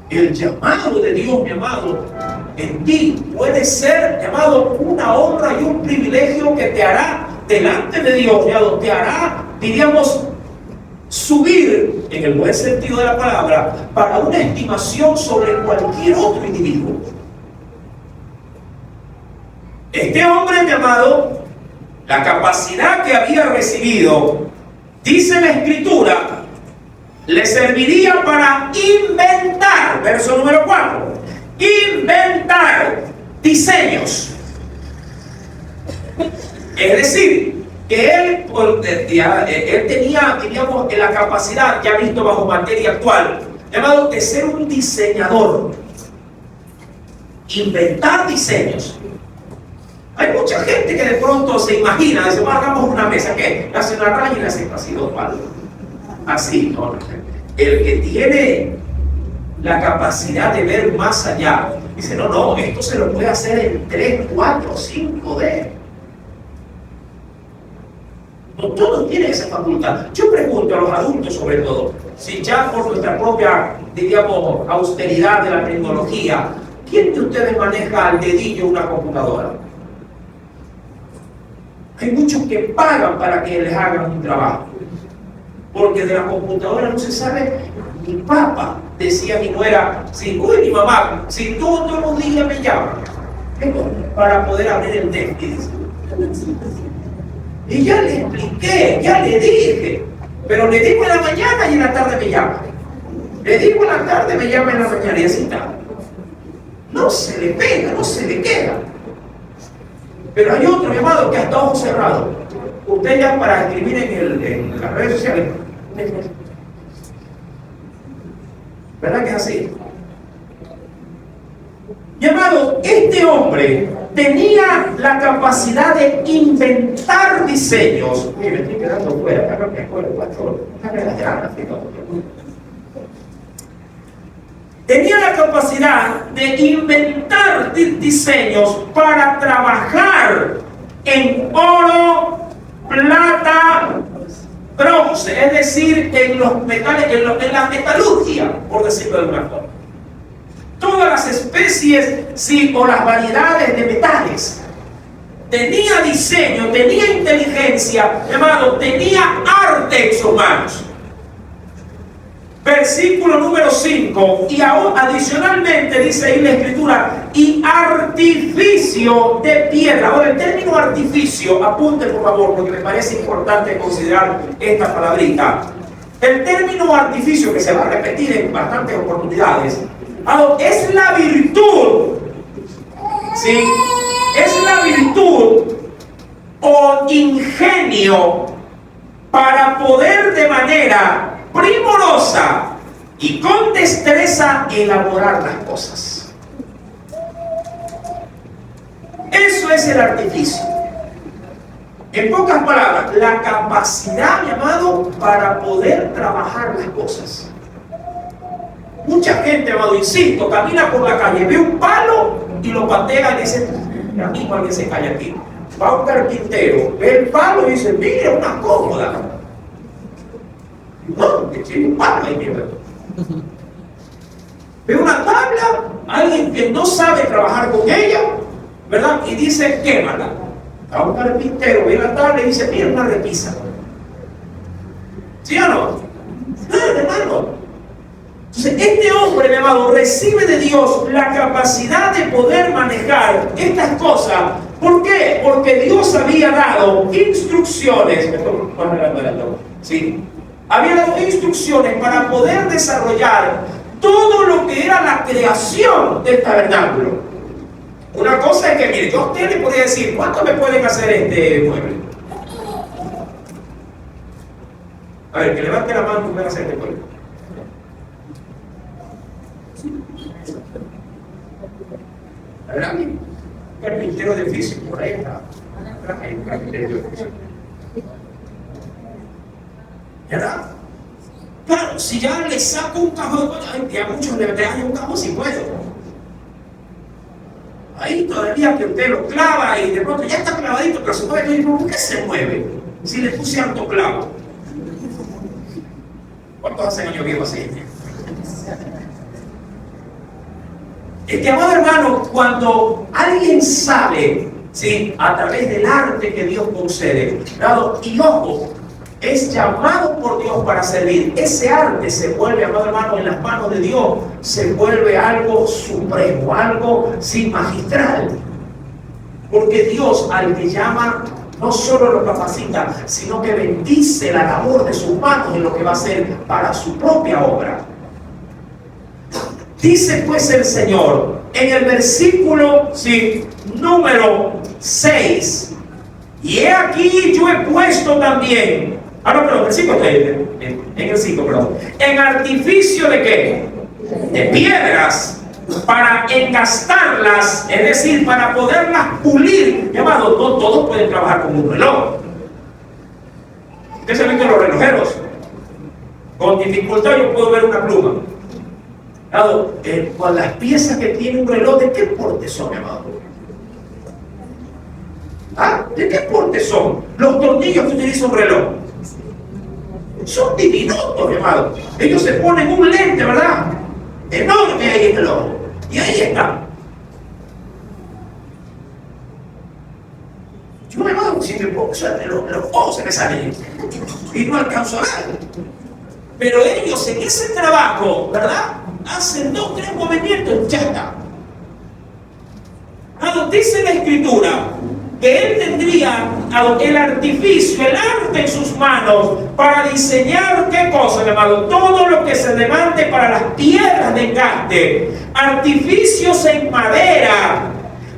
El llamado de Dios, mi amado, en ti puede ser, llamado, una honra y un privilegio que te hará delante de Dios, mi amado, te hará, diríamos, subir, en el buen sentido de la palabra, para una estimación sobre cualquier otro individuo. Este hombre, mi amado, la capacidad que había recibido, dice la Escritura, le serviría para inventar, verso número 4, inventar diseños. Es decir, que él tenía, diríamos, la capacidad, ya visto bajo materia actual, llamado de ser un diseñador, inventar diseños. Hay mucha gente que de pronto se imagina, dice, bueno, hagamos una mesa, ¿qué? Le hace una raya y le hace así, dos palos. Así, no. El que tiene la capacidad de ver más allá, dice, no, esto se lo puede hacer en 3, 4, 5D. No todos tienen esa facultad. Yo pregunto a los adultos sobre todo, si ya por nuestra propia, diríamos, austeridad de la tecnología, ¿quién de ustedes maneja al dedillo una computadora? Hay muchos que pagan para que les hagan un trabajo, porque de la computadora no se sabe ni papa. Decía mi nuera, si, mi mamá, si todos los días me llaman para poder abrir el Netflix. Y ya le expliqué, ya le dije, pero le digo en la mañana y en la tarde me llama. Le digo en la tarde, me llama en la mañana y así está. No se le pega, no se le queda. Pero hay otro llamado que hasta ojos cerrados. Usted ya para escribir en las redes sociales, ¿verdad que es así? Llamado, este hombre tenía la capacidad de inventar diseños. Oye, me estoy quedando fuera, acá me acuerdo, pastor. Tenía la capacidad de inventar diseños para trabajar en oro, plata, bronce, es decir, en los metales, en la metalurgia, por decirlo de alguna forma. Todas las especies, sí, o las variedades de metales. Tenía diseño, tenía inteligencia, llamado, tenía arte en sus manos. Versículo número 5, y aún adicionalmente dice ahí la escritura, y artificio de piedra. Ahora el término artificio, apunte por favor, porque me parece importante considerar esta palabrita. El término artificio, que se va a repetir en bastantes oportunidades, es la virtud, ¿sí? Es la virtud o ingenio para poder de manera primorosa y con destreza elaborar las cosas. Eso es el artificio. En pocas palabras, la capacidad, amado, para poder trabajar las cosas. Mucha gente, amado, insisto, camina por la calle, ve un palo y lo patea y dice, ya mismo alguien se cae aquí. Va un carpintero, ve el palo y dice, mira, una cómoda. No, que tiene un palo ahí, mira. Ve una tabla, alguien que no sabe trabajar con ella, ¿verdad? Y dice, quémala. A un carpintero ve la tabla y dice, mira, una repisa. ¿Sí o no? No, hermano. Entonces, este hombre, mi amado, recibe de Dios la capacidad de poder manejar estas cosas. ¿Por qué? Porque Dios había dado instrucciones. ¿Sí? Había dado instrucciones para poder desarrollar todo lo que era la creación del tabernáculo. Una cosa es que, mire, yo a usted le podría decir, ¿cuánto me pueden hacer este mueble? A ver, que levante la mano y pueden hacer este mueble. ¿Verdad? Carpintero de oficio, por ahí está. Carpintero de oficio. ¿Verdad? Claro, si ya le saco un cajón, y a muchos le traen un cajón si puedo. Ahí todavía que usted lo clava y de pronto ya está clavadito, pero se mueve. Y ¿por qué se mueve? Si le puse harto clavo. ¿Cuántos hacen años vivo así? Amado hermano, cuando alguien sabe, ¿sí?, a través del arte que Dios concede, dado, y ojo, es llamado por Dios para servir, ese arte se vuelve, amado hermano, en las manos de Dios, se vuelve algo supremo, algo, sí, magistral. Porque Dios, al que llama, no solo lo capacita, sino que bendice la labor de sus manos en lo que va a hacer para su propia obra. Dice pues el Señor en el versículo, sí, número 6, y he aquí yo he puesto también, perdón, versículo 3, en el 5, perdón, en artificio de ¿qué? De piedras, para encastarlas, es decir, para poderlas pulir. Llamado, no todos pueden trabajar con un reloj. Ustedes saben que los relojeros, con dificultad yo puedo ver una pluma. Con las piezas que tiene un reloj, ¿de qué porte son, amado? ¿Ah? ¿De qué porte son? los tornillos que utiliza un reloj. Son diminutos, mi amado. Ellos se ponen un lente, ¿verdad? Enorme ahí en el ojo. Y ahí está. Yo, mi amado, si me pongo los ojos se me salen y no alcanzo a ver. Pero ellos en ese trabajo, ¿verdad? Hacen 2, 3 movimientos, ya está. Dice la Escritura que él tendría el artificio, el arte en sus manos para diseñar, ¿qué cosa, mi amado? Todo lo que se demande para las piedras de engaste, artificios en madera,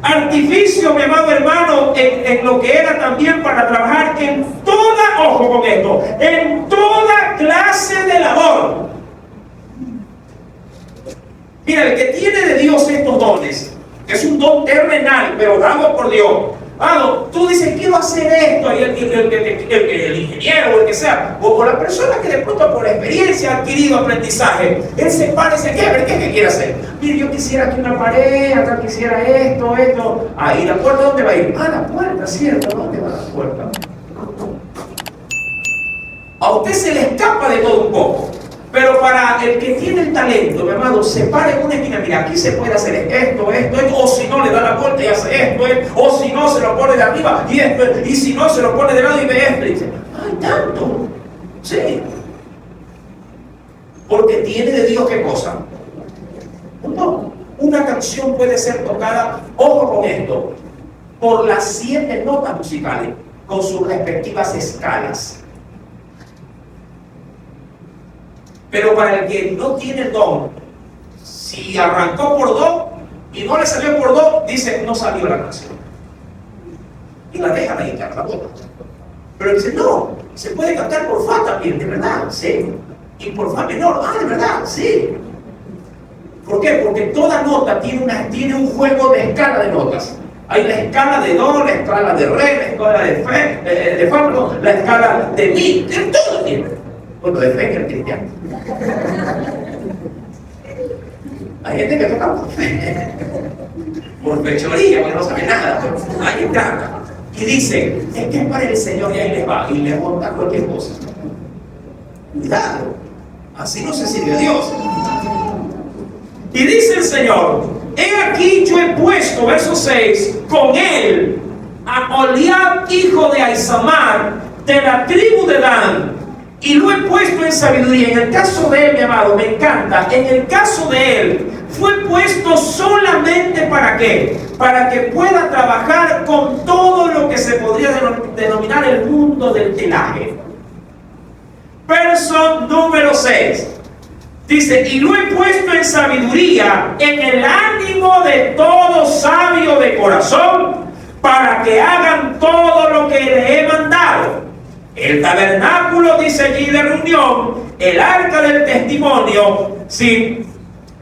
artificio, mi amado hermano, en lo que era también para trabajar en toda, ojo con esto, en toda clase de labor. Mira, el que tiene de Dios estos dones, que es un don terrenal, pero dado por Dios. Tú dices, quiero hacer esto, y el ingeniero o el que sea, o la persona que de pronto por experiencia ha adquirido aprendizaje, él se para y dice, ¿qué quiere hacer? Mire, yo quisiera aquí una pared, acá quisiera esto. Ahí, ¿la puerta dónde va a ir? La puerta, ¿cierto? ¿Dónde va la puerta? A usted se le escapa de todo un poco. Pero para el que tiene el talento, mi amado, se para en una esquina, mira, aquí se puede hacer esto, o si no le da la vuelta y hace esto, o si no se lo pone de arriba y esto, y si no se lo pone de lado y ve esto, y dice, ¡ay, tanto! Sí. Porque tiene de Dios, ¿qué cosa? No. Una canción puede ser tocada, ojo con esto, por las 7 notas musicales, con sus respectivas escalas. Pero para el que no tiene el don, si arrancó por do y no le salió por do, dice, no salió la canción. Y la deja la guitarra, la bota. Pero dice, no, se puede cantar por fa también, de verdad, sí. Y por fa menor, de verdad, sí. ¿Por qué? Porque toda nota tiene un juego de escala de notas. Hay la escala de do, la escala de re, la escala de fa, la escala de mi, todo tiene. Bueno, de fe que el cristiano. Hay gente que toca por fechoría, porque no sabe nada, pero ahí está. Y dice, es que es para el Señor, y ahí les va, y les monta cualquier cosa. Cuidado, así no se sirve a Dios. Y dice el Señor, he aquí yo he puesto, verso 6, con él a Oliab, hijo de Aisamar, de la tribu de Dan, y lo he puesto en sabiduría. En el caso de él, mi amado, me encanta, en el caso de él, fue puesto solamente ¿para qué? Para que pueda trabajar con todo lo que se podría denominar el mundo del telaje. Verso número 6. Dice, y lo he puesto en sabiduría, en el ánimo de todo sabio de corazón, para que hagan todo lo que le he mandado. El tabernáculo, dice allí, de reunión, el arca del testimonio, sí,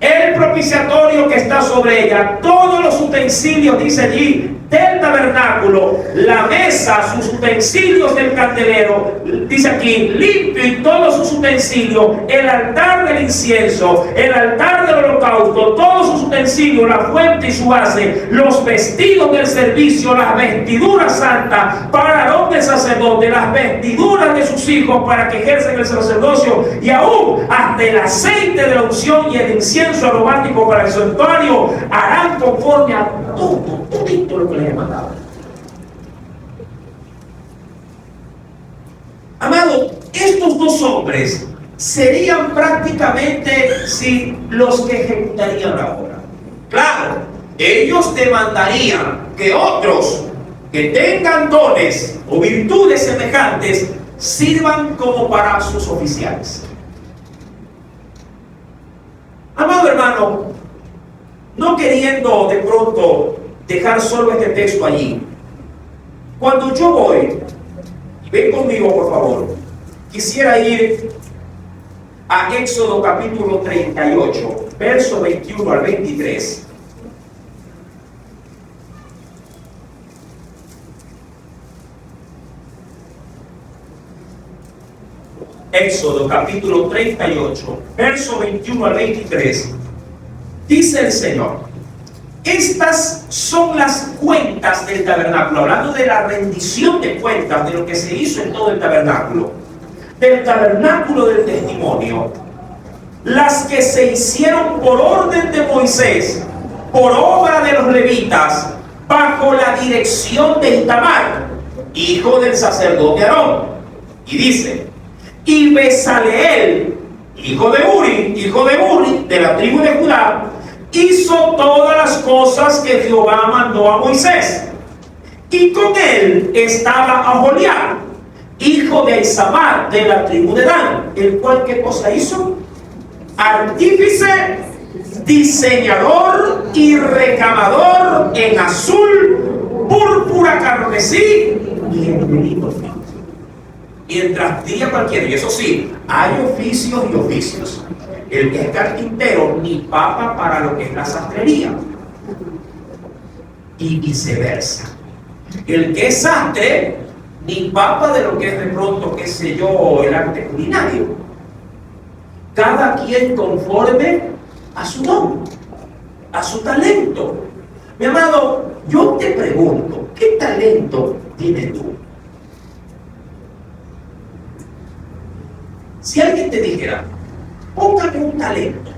el propiciatorio que está sobre ella, todos los utensilios, dice allí, del tabernáculo, la mesa, sus utensilios del candelero, dice aquí, limpio y todos sus utensilios, el altar del incienso, el altar del holocausto, todos sus utensilios, la fuente y su base, los vestidos del servicio, las vestiduras santas para Aarón del sacerdote, las vestiduras de sus hijos para que ejerzan el sacerdocio, y aún hasta el aceite de la unción y el incienso aromático para el santuario, harán conforme a todo lo que les he mandado. Amado, estos dos hombres serían prácticamente los que ejecutarían la obra. Claro, ellos demandarían que otros que tengan dones o virtudes semejantes sirvan como para sus oficiales. Amado hermano, no queriendo de pronto dejar solo este texto allí, cuando yo voy, ven conmigo por favor, quisiera ir a Éxodo capítulo 38, verso 21 al 23. Éxodo capítulo 38, verso 21 al 23. Dice el Señor: Estas son las cuentas del tabernáculo, hablando de la rendición de cuentas de lo que se hizo en todo el tabernáculo, del tabernáculo del testimonio, las que se hicieron por orden de Moisés, por obra de los levitas, bajo la dirección de Itamar, hijo del sacerdote Aarón. Y dice, y Besaleel, hijo de Uri, de la tribu de Judá, hizo todas las cosas que Jehová mandó a Moisés. Y con él estaba Aholiab, hijo de Isamar, de la tribu de Dan, el cual, ¿qué cosa hizo? Artífice, diseñador y recamador en azul, púrpura, carmesí y en negrito fino. Mientras diga cualquiera, y eso sí, hay oficios y oficios. El que es carpintero ni papa para lo que es la sastrería, y viceversa. El que es sastre ni papa de lo que es de pronto, qué sé yo, el arte culinario. Cada quien conforme a su don, a su talento. Mi amado, yo te pregunto, ¿qué talento tienes tú? Si alguien te dijera, póngame un talento.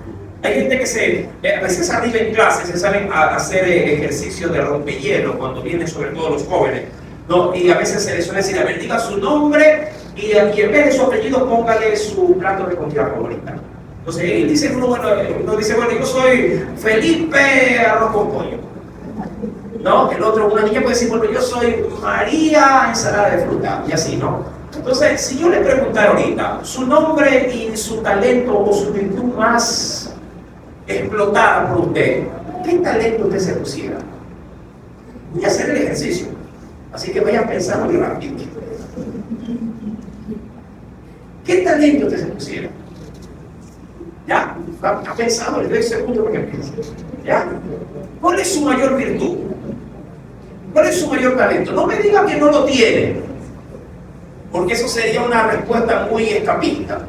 Hay gente que a veces arriba en clase se salen a hacer ejercicio de rompehielo cuando vienen sobre todo los jóvenes, ¿no? Y a veces se les suele decir, a ver, diga su nombre y en vez de su apellido póngale su plato de comida favorita. Entonces él dice, uno dice, bueno, yo soy Felipe arroz con pollo, ¿no? El otro, una niña puede decir, bueno, yo soy María ensalada de fruta, y así, ¿no? Entonces, si yo le preguntara ahorita su nombre y su talento o su virtud más explotada por usted, ¿qué talento usted se pusiera? Voy a hacer el ejercicio, así que vaya pensando muy rápido. ¿Qué talento usted se pusiera? ¿Ya? ¿Ha pensado? Le doy segundo para que piense. ¿Ya? ¿Cuál es su mayor virtud? ¿Cuál es su mayor talento? No me diga que no lo tiene, porque eso sería una respuesta muy escapista.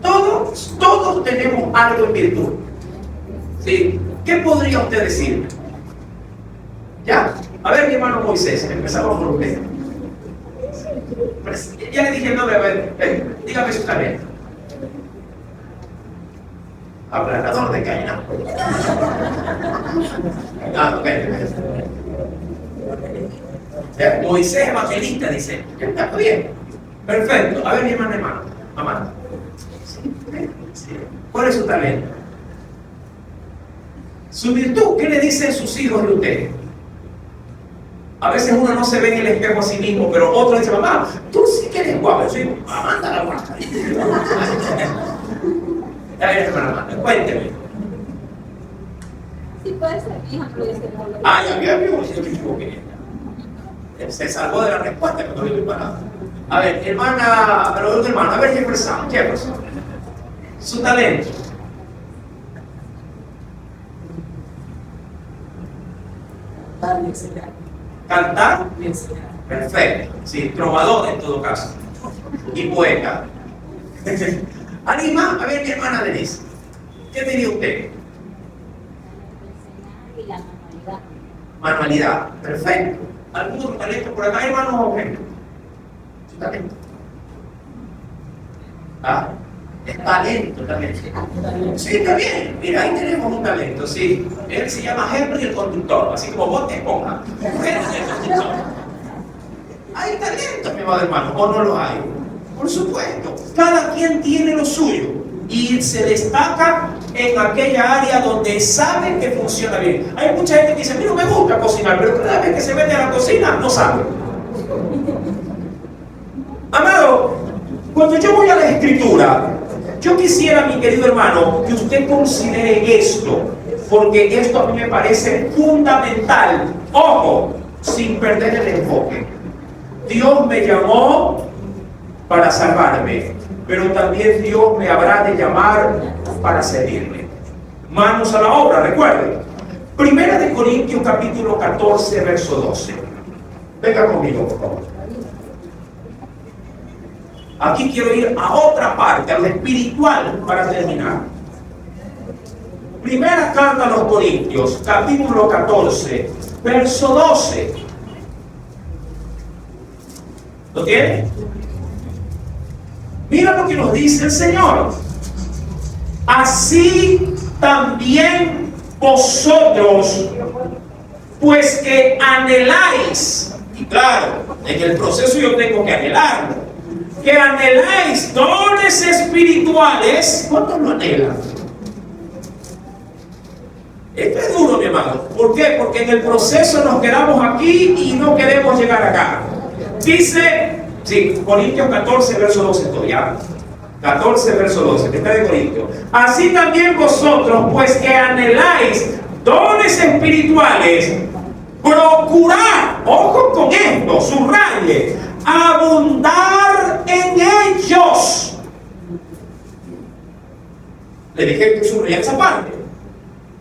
Todos tenemos algo en virtud. ¿Sí? ¿Qué podría usted decir? ¿Ya? A ver, mi hermano Moisés, empezamos por usted. Ya le dije el nombre, a ver, dígame su talento. Aplanador de caña. Ah, ok. Moisés evangelista, dice. Está bien. Perfecto. A ver, mi hermano. Mamá. ¿Cuál es su talento? Su virtud. ¿Qué le dicen sus hijos de usted? A veces uno no se ve en el espejo a sí mismo, pero otro dice, mamá, tú sí que eres guapo. Yo soy Amanda la guapa. A ver, hermana, cuénteme. Sí, puede ser hija, pero ya se volvió. Ah, ya me equivoqué. Se salvó de la respuesta cuando le digo hermana. A ver, hermana, a ver, Jefferson. Su talento. Cantar. Perfecto. Sí, trovador en todo caso. Y poeta. Anima, a ver, mi hermana Denise. ¿Qué diría usted? Y la manualidad. Manualidad. Perfecto. ¿Algún otro talento por acá, hermano Eugenio? Su talento. Ah, es talento también. Sí, está bien. Mira, ahí tenemos un talento, sí. Él se llama Henry el conductor, así como vos te pongas. Henry el conductor. Hay talento, mi amado hermano, o no lo hay. Por supuesto, cada quien tiene lo suyo y se destaca en aquella área donde sabe que funciona bien. Hay mucha gente que dice, a mí no me gusta cocinar, pero cada vez que se mete a la cocina no sabe. Amado, cuando yo voy a la Escritura, yo quisiera, mi querido hermano, que usted considere esto, porque esto a mí me parece fundamental. Ojo, sin perder el enfoque. Dios me llamó para salvarme, pero también Dios me habrá de llamar para servirme. Manos a la obra, recuerden. Primera de Corintios capítulo 14, verso 12. Venga conmigo, por favor. Aquí quiero ir a otra parte, a lo espiritual, para terminar. Primera carta a los Corintios, capítulo 14, verso 12. ¿Lo tiene? Mira lo que nos dice el Señor. Así también vosotros, pues que anheláis, y claro, en el proceso yo tengo que anhelarlo, que anheláis dones espirituales. ¿Cuántos lo anhelan? Esto es duro, mi hermano. ¿Por qué? Porque en el proceso nos quedamos aquí y no queremos llegar acá. Dice, sí, Corintios 14, verso 12, estoy ya. 14, verso 12, que está de Corintios. Así también vosotros, pues que anheláis dones espirituales, procurad, ojo con esto, subraye, abundar en ellos. Le dije que subrayar esa parte.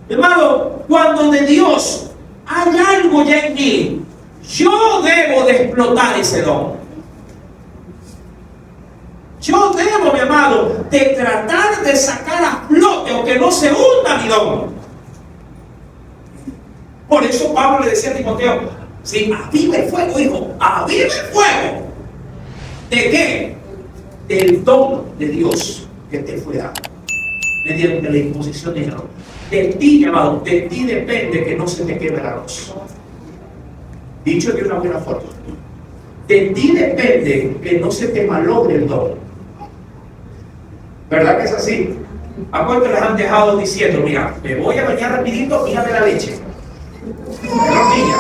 Hermano, cuando de Dios hay algo ya en mí, yo debo de explotar ese don. Yo debo, mi amado, de tratar de sacar a flote o que no se hunda mi don. Por eso Pablo le decía a Timoteo, si aviva el fuego, hijo, aviva el fuego. ¿De qué? Del don de Dios que te fue dado, mediante la imposición de Dios. De ti, mi amado, de ti depende que no se te queme el arroz. Dicho de una buena forma. De ti depende que no se te malogre el don. ¿Verdad que es así? ¿A cuántos les han dejado diciendo, mira, me voy a bañar rapidito, mírame la leche? No, niña.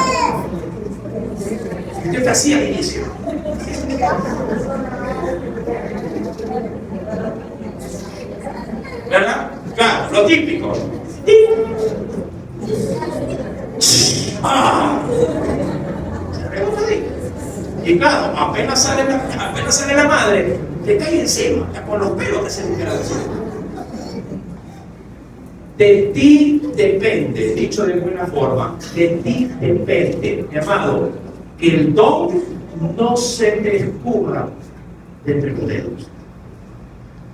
Yo te hacía al inicio. ¿Verdad? Claro, lo típico. Y claro, apenas sale la madre, te cae encima, con los pelos que se le quedan encima. De ti depende, dicho de buena forma, de ti depende, mi amado, que el don no se te escurra de entre tus dedos.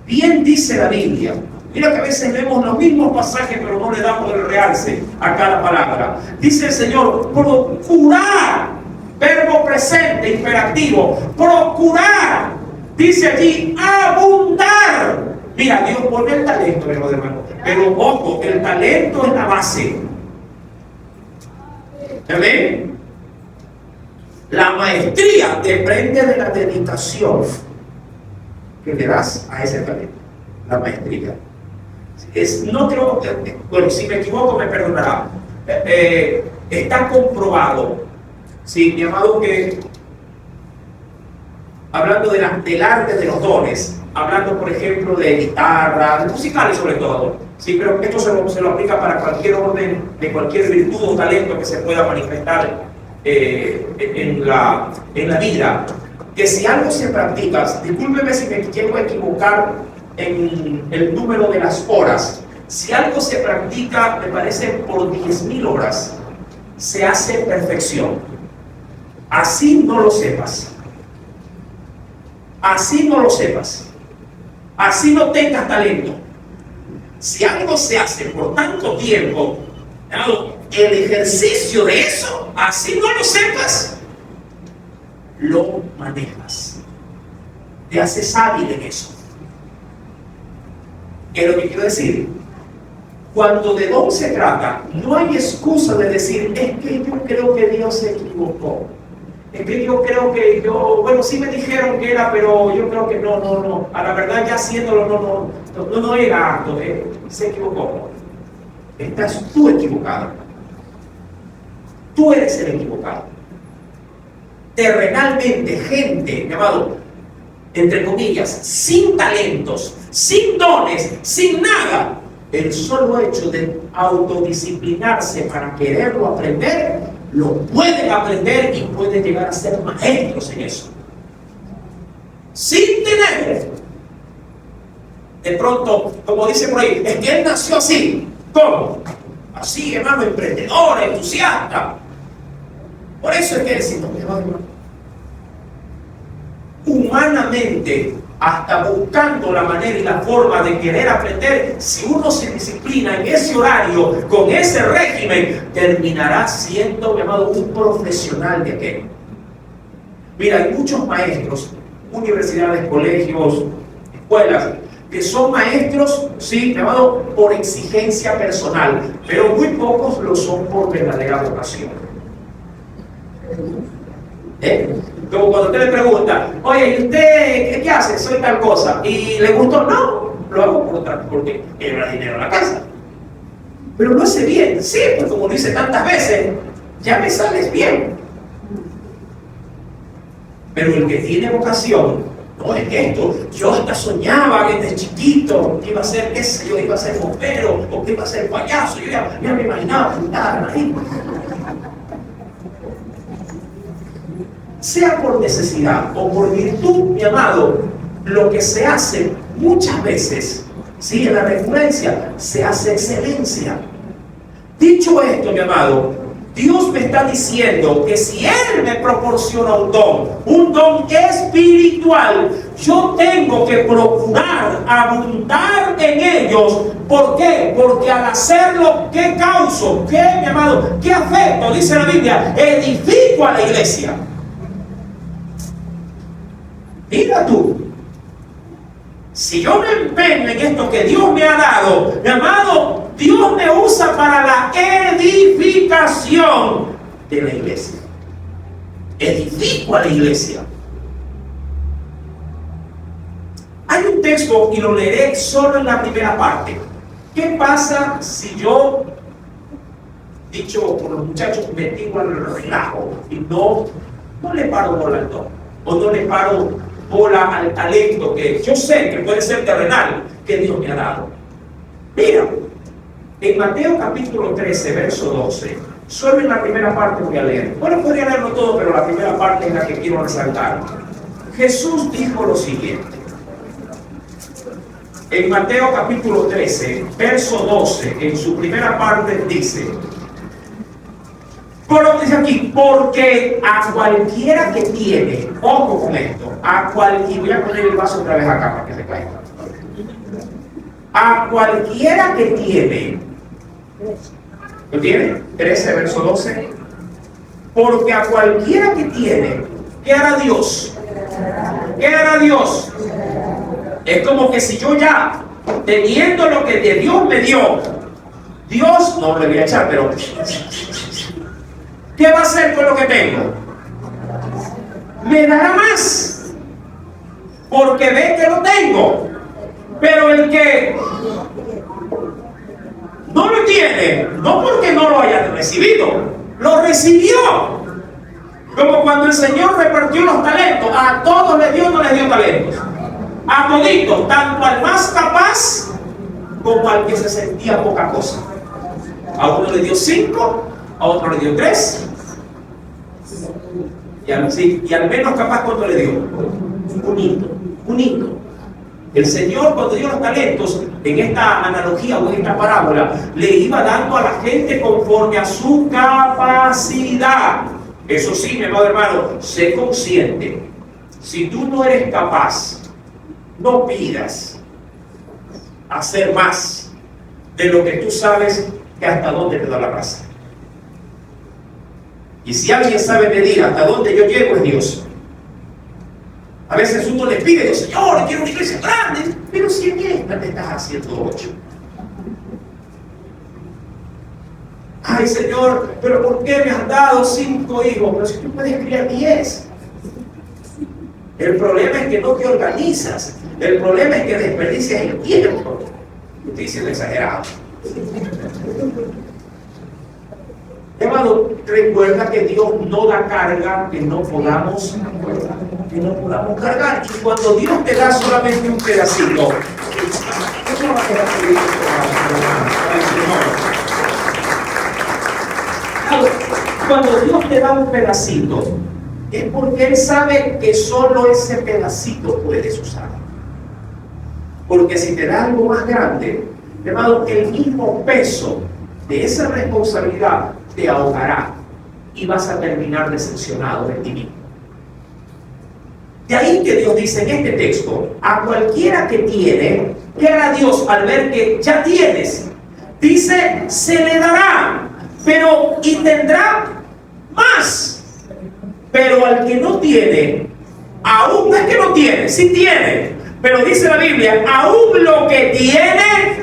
Bien dice la Biblia. Mira que a veces vemos los mismos pasajes, pero no le damos el realce a cada palabra. Dice el Señor, procurar, verbo presente, imperativo, procurar, dice allí, abundar. Mira, Dios pone el talento, hermano, pero ojo, el talento es la base. ¿Ven? La maestría depende de la dedicación que le das a ese talento. La maestría. No creo, bueno, si me equivoco me perdonará. Está comprobado, sí, mi amado, que hablando del arte de los dones, hablando por ejemplo de guitarra, de musicales sobre todo, sí, pero esto se lo aplica para cualquier orden, de cualquier virtud o talento que se pueda manifestar en la vida, que si algo se practica, discúlpeme si me llego a equivocar en el número de las horas, si algo se practica, me parece por 10.000 horas, se hace perfección. Así no lo sepas. Así no lo sepas. Así no tengas talento. Si algo se hace por tanto tiempo, el ejercicio de eso, así no lo sepas, lo manejas. Te haces hábil en eso. ¿Qué es lo que quiero decir? Cuando de don se trata, no hay excusa de decir, es que yo creo que Dios se equivocó. Es que yo creo que bueno, sí me dijeron que era, pero yo creo que no. A la verdad, ya haciéndolo, no era apto, se equivocó. Estás tú equivocado. Tú eres el equivocado. Terrenalmente, gente, llamado, entre comillas, sin talentos, sin dones, sin nada, el solo hecho de autodisciplinarse para quererlo aprender, lo pueden aprender y pueden llegar a ser maestros en eso. Sin tener, de pronto, como dice por ahí, es que él nació así. ¿Cómo? Así, hermano, emprendedor, entusiasta. Por eso es que decimos, hermano, humanamente hasta buscando la manera y la forma de querer aprender, si uno se disciplina en ese horario, con ese régimen, terminará siendo, mi amado, un profesional de aquello. Mira, hay muchos maestros, universidades, colegios, escuelas, que son maestros, sí, mi amado, por exigencia personal, pero muy pocos lo son por verdadera vocación. Como cuando usted le pregunta, oye, ¿y usted qué hace? Soy tal cosa. ¿Y le gustó? No, lo hago porque era dinero en la casa. Pero lo hace bien. Sí, pues como lo hice tantas veces, ya me sales bien. Pero el que tiene vocación, no es esto. Yo hasta soñaba desde chiquito que iba a ser, qué sé yo, iba a ser bombero o que iba a ser payaso. Yo ya me imaginaba pintar ahí. Sea por necesidad o por virtud, mi amado, lo que se hace muchas veces, ¿sí? En la recurrencia, se hace excelencia. Dicho esto, mi amado, Dios me está diciendo que si Él me proporciona un don espiritual, yo tengo que procurar abundar en ellos. ¿Por qué? Porque al hacerlo, ¿qué causo? ¿Qué, mi amado? ¿Qué afecto? Dice la Biblia, edifico a la iglesia. Mira tú, si yo me empeño en esto que Dios me ha dado, mi amado, Dios me usa para la edificación de la iglesia. Edifico a la iglesia. Hay un texto y lo leeré solo en la primera parte. ¿Qué pasa si yo, dicho por los muchachos, me tiro al relajo y no le paro bola al don, o no le paro bola al talento que yo sé que puede ser terrenal que Dios me ha dado? Mira, en Mateo capítulo 13, verso 12, solo en la primera parte voy a leer. Bueno, podría leerlo todo, pero la primera parte es la que quiero resaltar. Jesús dijo lo siguiente. En Mateo capítulo 13, verso 12, en su primera parte dice, pero dice aquí, porque a cualquiera que tiene, ojo con esto, a cualquiera, voy a poner el vaso otra vez acá para que se caiga. A cualquiera que tiene, ¿lo tiene? 13, verso 12. Porque a cualquiera que tiene, ¿qué hará Dios? ¿Qué hará Dios? Es como que si yo ya, teniendo lo que de Dios me dio, Dios, no le voy a echar, pero ¿qué va a hacer con lo que tengo? Me dará más, porque ve que lo tengo. Pero el que no lo tiene, no porque no lo haya recibido, lo recibió. Como cuando el Señor repartió los talentos, a todos les dio, no les dio talentos. A toditos, tanto al más capaz como al que se sentía poca cosa. A uno le dio 5, a otro le dio 3. Y al menos capaz, ¿cuánto le dio? Un hito. El Señor, cuando dio los talentos, en esta analogía o en esta parábola, le iba dando a la gente conforme a su capacidad. Eso sí, mi amado hermano, sé consciente. Si tú no eres capaz, no pidas hacer más de lo que tú sabes que hasta dónde te da la raza. Y si alguien sabe medir hasta dónde yo llego, es Dios. A veces uno le pide, Dios, Señor, quiero una iglesia grande, pero si en esta te estás haciendo 8. Ay, Señor, pero ¿por qué me has dado 5 hijos? Pero si tú puedes criar 10. El problema es que no te organizas. El problema es que desperdicias el tiempo. Estoy diciendo exagerado. Hermano, recuerda que Dios no da carga que no podamos cargar. Y cuando Dios te da solamente un pedacito, cuando Dios te da un pedacito, es porque Él sabe que solo ese pedacito puedes usar. Porque si te da algo más grande, hermano, el mismo peso de esa responsabilidad te ahogará y vas a terminar decepcionado de ti mismo. De ahí que Dios dice en este texto, a cualquiera que tiene, ¿qué hará Dios al ver que ya tienes? Dice, se le dará, pero y tendrá más. Pero al que no tiene, aún no es que no tiene, sí tiene, pero dice la Biblia, aún lo que tiene,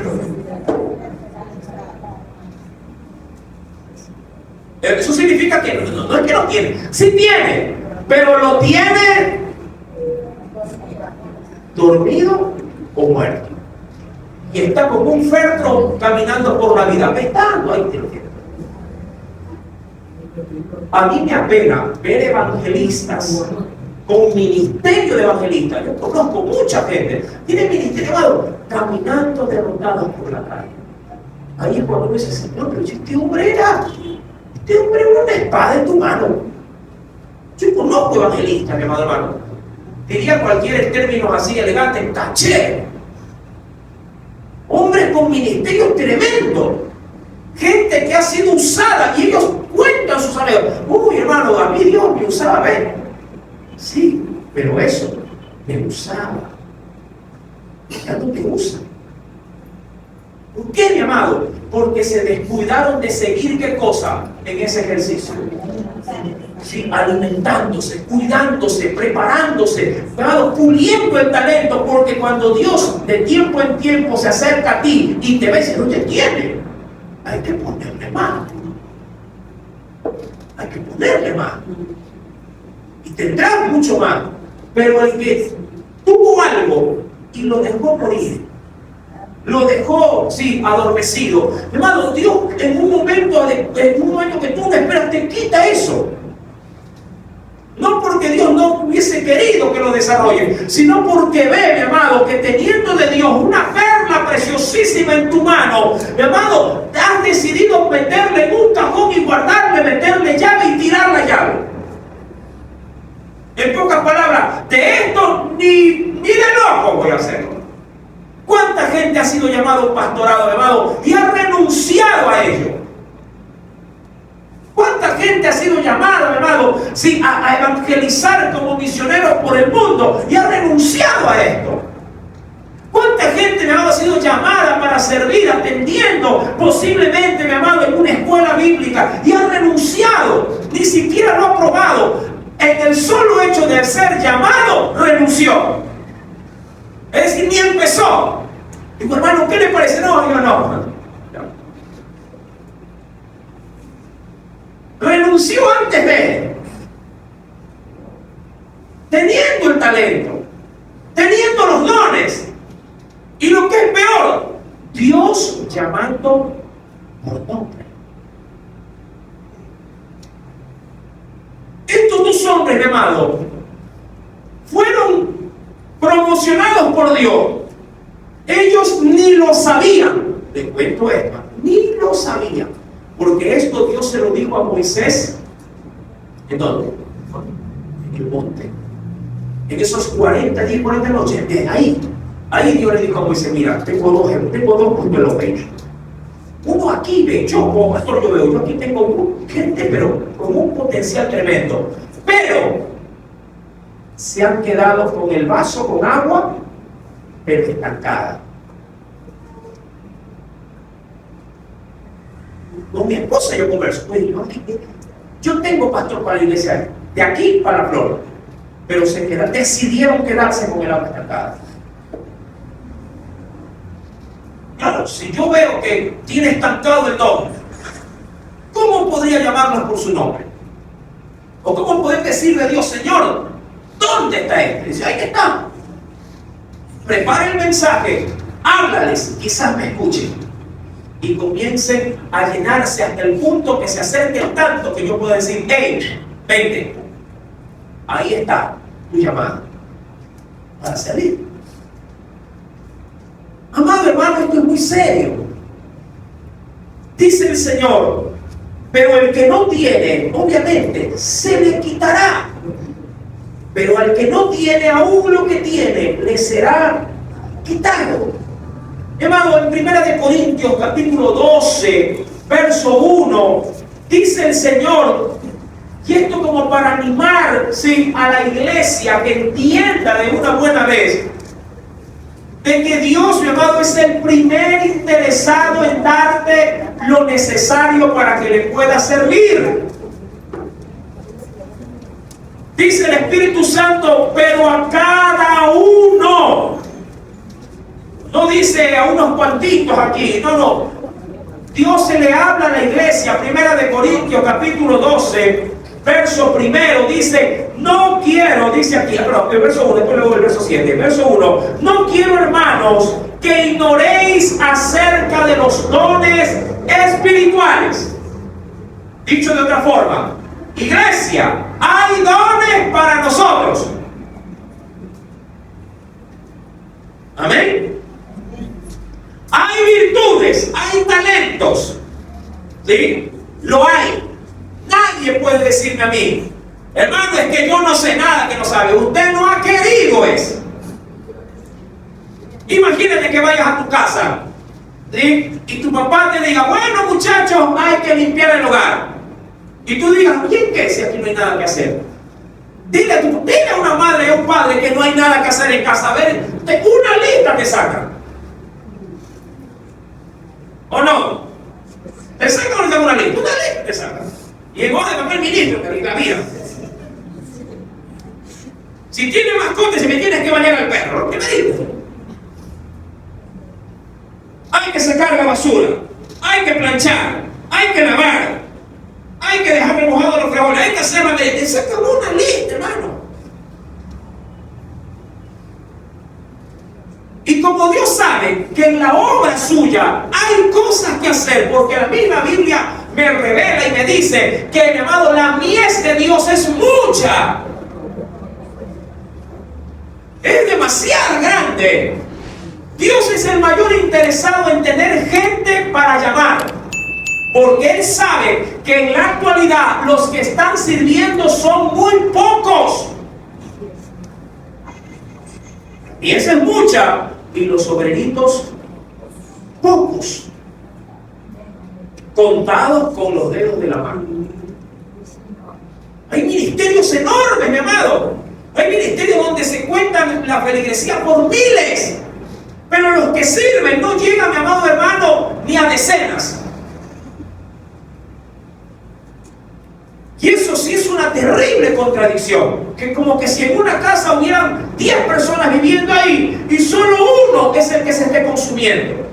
eso significa que no es que no tiene, sí tiene, pero lo tiene dormido o muerto. Y está como un feltro caminando por la vida, petando, ahí te lo tienes. A mí me apena ver evangelistas con ministerio de evangelistas. Yo conozco mucha gente, tiene ministerio, amado, caminando derrotados por la calle. Ahí es cuando uno dice, Señor, pero si este hombre era una espada en tu mano. Yo conozco evangelistas, mi amado hermano. Diría cualquier término así elegante, caché. Hombres con ministerios tremendos. Gente que ha sido usada y ellos cuentan sus anécdotas. Uy, hermano, a mí Dios me usaba, ¿ves? Sí, pero eso me usaba. Ya no te usa. ¿Por qué, mi amado? Porque se descuidaron de seguir, ¿qué cosa? En ese ejercicio. Sí, alimentándose, cuidándose, preparándose, amado, puliendo el talento, porque cuando Dios de tiempo en tiempo se acerca a ti y te ve y no te tiene, hay que ponerle mano. Hay que ponerle mano. Y tendrás mucho más. Pero el que tuvo algo y lo dejó morir, lo dejó, sí, adormecido. Hermano, Dios en un momento que tú no esperas, te quita eso. No porque Dios no hubiese querido que lo desarrolle, sino porque ve, mi amado, que teniendo de Dios una perla preciosísima en tu mano, mi amado, has decidido meterle en un cajón y guardarle, meterle llave y tirar la llave. En pocas palabras, de esto ni de loco voy a hacerlo. ¿Cuánta gente ha sido llamado pastorado, mi amado, y ha renunciado a ello? ¿Cuánta gente ha sido llamada, mi amado, sí, a evangelizar como misioneros por el mundo y ha renunciado a esto? ¿Cuánta gente, mi amado, ha sido llamada para servir atendiendo posiblemente, mi amado, en una escuela bíblica y ha renunciado? Ni siquiera lo ha probado. En el solo hecho de ser llamado, renunció. Es decir, ni empezó. Digo, hermano, ¿qué le parece? No, yo no. Renunció antes de, teniendo el talento, teniendo los dones, y lo que es peor, Dios llamando por nombre. Estos dos hombres, mi amado, fueron promocionados por Dios. Ellos ni lo sabían. Les cuento esto, ni lo sabían. Porque esto Dios se lo dijo a Moisés. ¿En dónde? En el monte. En esos 40 días y 40 noches. Ahí Dios le dijo a Moisés, mira, tengo dos que me lo ven. Uno aquí ve, yo como pastor yo veo, yo aquí tengo gente, pero con un potencial tremendo. Pero se han quedado con el vaso con agua, pero estancada. Con mi esposa yo converso. Yo tengo pastor para la iglesia, de aquí para la flor, pero decidieron quedarse con el agua estancada. Claro, si yo veo que tiene estancado el don, ¿cómo podría llamarlos por su nombre? ¿O cómo poder decirle a Dios, Señor, ¿dónde está él? Dice, ahí está. Prepara el mensaje, háblales, quizás me escuchen. Y comiencen a llenarse hasta el punto que se acerquen tanto que yo pueda decir, hey, vente. Ahí está tu llamada para salir. Amado hermano, esto es muy serio. Dice el Señor, pero el que no tiene, obviamente, se le quitará. Pero al que no tiene aún lo que tiene, le será quitado. Hermano, en 1 Corintios capítulo 12, verso 1, dice el Señor, Y esto como para animar, ¿sí?, a la iglesia que entienda de una buena vez de que Dios, mi amado, es el primer interesado en darte lo necesario para que le puedas servir. Dice el Espíritu Santo, pero a cada uno. No dice a unos cuantitos aquí, no. Dios se le habla a la iglesia. Primera de Corintios, capítulo 12, verso primero, dice, no quiero, dice aquí, el verso 1, después luego el verso 7, verso 1, no quiero, hermanos, que ignoréis acerca de los dones espirituales. Dicho de otra forma, iglesia, hay dones para nosotros. Amén. Hay virtudes, hay talentos. ¿Sí? Lo hay. Nadie puede decirme a mí, hermano, es que yo no sé nada que no sabe. Usted no ha querido eso. Imagínate que vayas a tu casa, ¿sí?, y tu papá te diga, bueno, muchachos, hay que limpiar el hogar. Y tú digas, ¿bien qué? Si aquí no hay nada que hacer. Dile a una madre y a un padre que no hay nada que hacer en casa. A ver, una lista te sacan. ¿O no? Te sacan una lista. Una lista te sacan. Y en hoja de papel ministro, que la vida. Si tienes mascotas, si me tienes que bañar al perro, ¿qué me dices? Hay que sacar la basura, hay que planchar, hay que lavar, hay que dejar remojados los frijoles, hay que hacer la leche. Saca una lista, hermano. Y como Dios sabe que en la obra suya hay cosas que hacer, porque la misma Biblia me revela y me dice que, mi amado, la mies de Dios es mucha. Es demasiado grande. Dios es el mayor interesado en tener gente para llamar, porque Él sabe que en la actualidad los que están sirviendo son muy pocos. Y esa es mucha, y los obreritos pocos, contados con los dedos de la mano. Hay ministerios enormes, mi amado. Hay ministerios donde se cuentan la feligresía por miles, pero los que sirven no llegan, mi amado hermano, ni a decenas. Y eso sí es una terrible contradicción, que como que si en una casa hubieran 10 personas viviendo ahí y solo uno es el que se esté consumiendo.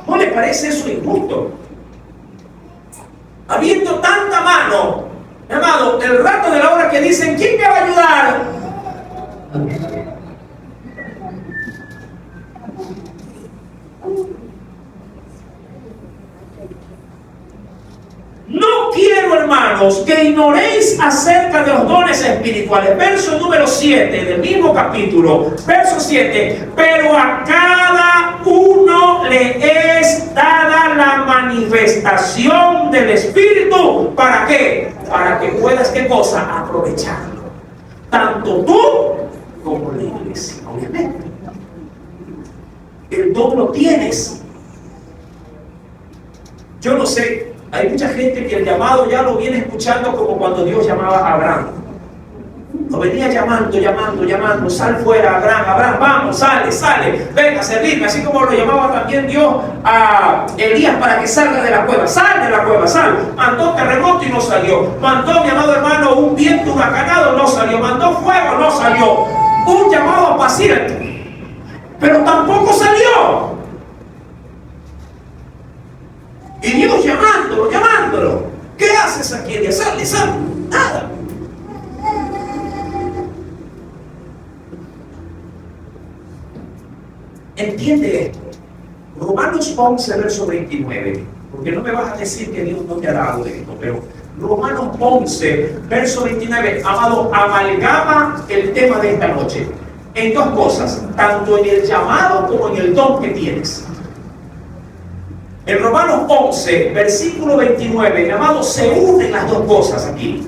¿No le parece eso injusto? Habiendo tanta mano, mi amado, el rato de la hora que dicen, ¿quién me va a ayudar? No quiero, hermanos, que ignoréis acerca de los dones espirituales. Verso número 7 del mismo capítulo. Verso 7. Pero a cada uno le es dada la manifestación del Espíritu. ¿Para qué? Para que puedas, ¿qué cosa? Aprovecharlo. Tanto tú como la iglesia, obviamente. El don lo tienes. Yo no sé. Hay mucha gente que el llamado ya lo viene escuchando como cuando Dios llamaba a Abraham. Lo venía llamando, sal fuera, Abraham, vamos, sale, venga a servirme, así como lo llamaba también Dios a Elías para que salga de la cueva, sal. Mandó terremoto y no salió, mandó, mi amado hermano, un viento huracanado, no salió, mandó fuego, no salió, un llamado a paciencia, pero tampoco salió. Y Dios llamándolo. ¿Qué haces aquí? Sale, nada. Entiende esto. Romanos 11, verso 29. Porque no me vas a decir que Dios no te ha dado esto, pero Romanos 11, verso 29, amado, amalgama el tema de esta noche en dos cosas, tanto en el llamado como en el don que tienes. En Romanos 11, versículo 29, mi amado, se unen las dos cosas aquí.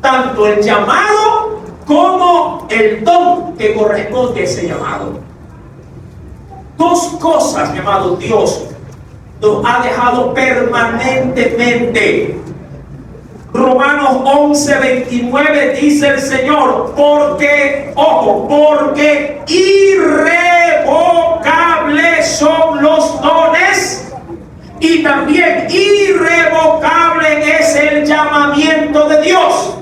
Tanto el llamado como el don que corresponde a ese llamado. Dos cosas, mi amado, Dios nos ha dejado permanentemente. Romanos 11:29 dice el Señor, porque, ojo, porque irrevocables son los dones y también irrevocable es el llamamiento de Dios.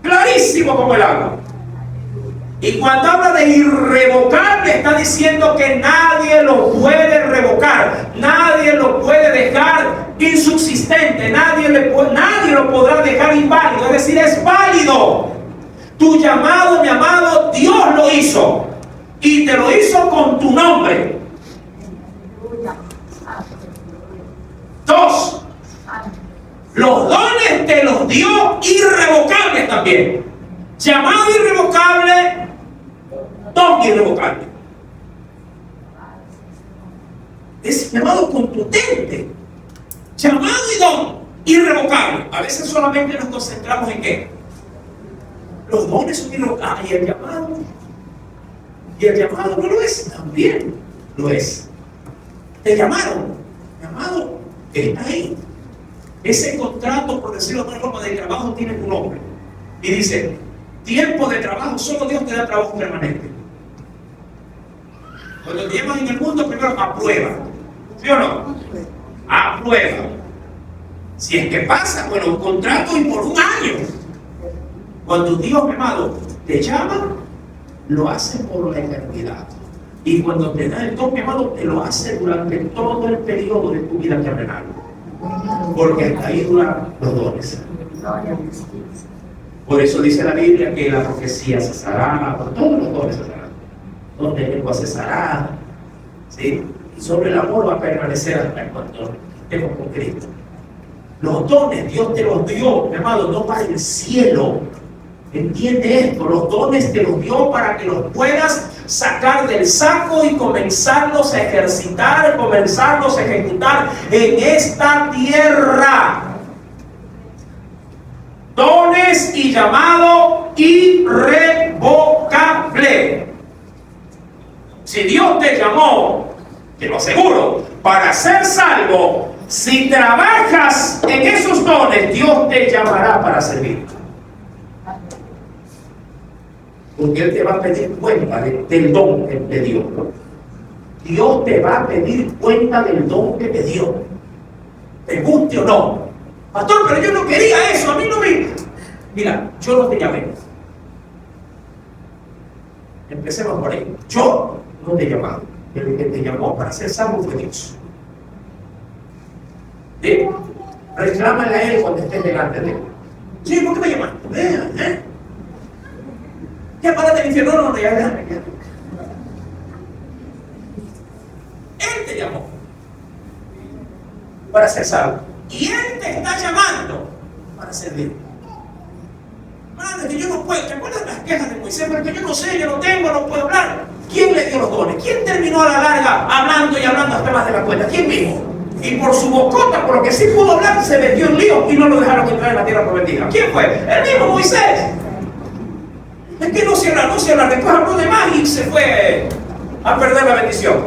Clarísimo como el agua. Y cuando habla de irrevocable, está diciendo que nadie lo puede revocar, nadie lo puede dejar insubsistente, nadie lo podrá dejar inválido, es decir, es válido. Tu llamado, mi amado, Dios lo hizo y te lo hizo con tu nombre. 2, los dones te los dio irrevocables también. Llamado irrevocable, don irrevocable. Es llamado contundente. Llamado y don irrevocable. A veces solamente nos concentramos en qué. Los dones son irrevocables. Y el llamado no lo es. También lo es. Te llamaron. Llamado está ahí. Ese contrato, por decirlo de alguna forma, de trabajo tiene tu nombre. Y dice, tiempo de trabajo, solo Dios te da trabajo permanente. Cuando te llaman en el mundo, primero aprueba. ¿Sí o no? Aprueba. Si es que pasa, bueno, un contrato y por un año. Cuando Dios, mi amado, te llama, lo hace por la eternidad. Y cuando te da el don, mi amado, te lo hace durante todo el periodo de tu vida terrenal. Porque hasta ahí duran los dones. Por eso dice la Biblia que la profecía cesará, todos los dones cesarán. Don de lengua cesará, ¿sí? Y sobre el amor va a permanecer hasta cuando estemos con Cristo. Los dones Dios te los dio, mi amado, no para el cielo. Entiende esto, los dones te los dio para que los puedas sacar del saco y comenzarlos a ejercitar, comenzarlos a ejecutar en esta tierra. Dones y llamado irrevocable. Si Dios te llamó, te lo aseguro, para ser salvo, si trabajas en esos dones, Dios te llamará para servir. Porque Él te va a pedir cuenta del don que te dio. Dios te va a pedir cuenta del don que te dio. Te guste o no. Pastor, pero yo no quería eso, a mí no me... Mira, yo no te llamé. Empecemos por ahí. Yo no te he llamado. El que te llamó para ser salvo fue Dios. ¿Sí? Reclámale a Él cuando estés delante de Él. Sí, ¿por qué me llamaste? Ya párate del infierno, no, ya. Él te llamó para ser salvo. Y Él te está llamando para servir. Madre, que yo no puedo. ¿Te acuerdas las quejas de Moisés? Pero que yo no sé, yo no tengo, no puedo hablar. ¿Quién le dio los dones? ¿Quién terminó a la larga hablando y hablando hasta más de la cuenta? ¿Quién mismo? Y por su bocota, por lo que sí pudo hablar, se metió en lío y no lo dejaron entrar en la tierra prometida. ¿Quién fue? El mismo Moisés. Es que no se habla. Después habló de más y se fue a perder la bendición.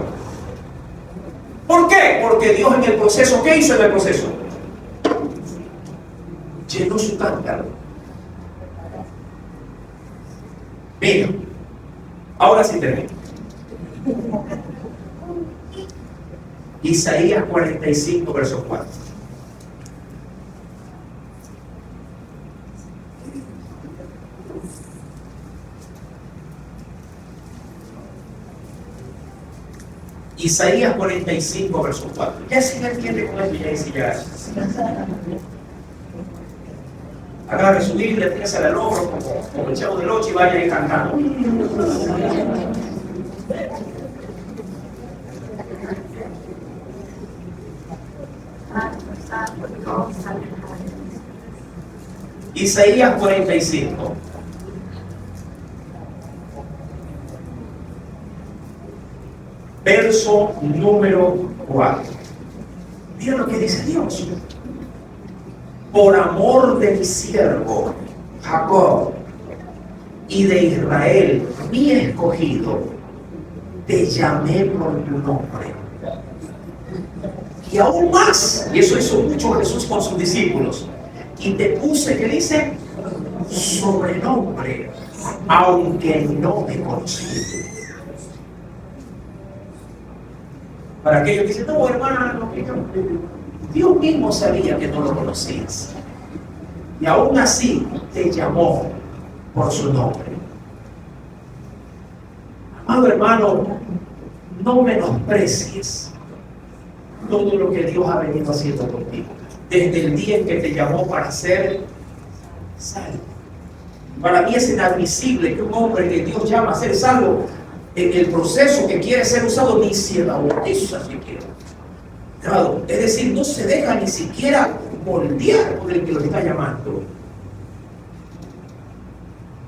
¿Por qué? Porque Dios en el proceso, ¿qué hizo en el proceso? Llenó su cántaro. Mira, ahora sí termino. Isaías 45, verso 4. Isaías 45, verso 4. Ya si me entiende con esto, ya dice ya. Agarre su Biblia, tírase al hombro como el Chavo del Ocho y vaya ahí cantando. Isaías 45. Verso número 4. Mira lo que dice Dios. Por amor de mi siervo Jacob y de Israel, mi escogido, te llamé por tu nombre. Y aún más, y eso hizo mucho Jesús con sus discípulos, y te puse, ¿qué dice? Sobrenombre, aunque no me conociste. Para aquellos que dicen, no, hermano, Dios mismo sabía que no lo conocías. Y aún así te llamó por su nombre. Amado hermano, no menosprecies todo lo que Dios ha venido haciendo contigo. Desde el día en que te llamó para ser salvo. Para mí es inadmisible que un hombre que Dios llama a ser salvo, en el proceso que quiere ser usado, ni se bautiza siquiera. Es decir, no se deja ni siquiera moldear por el que lo está llamando.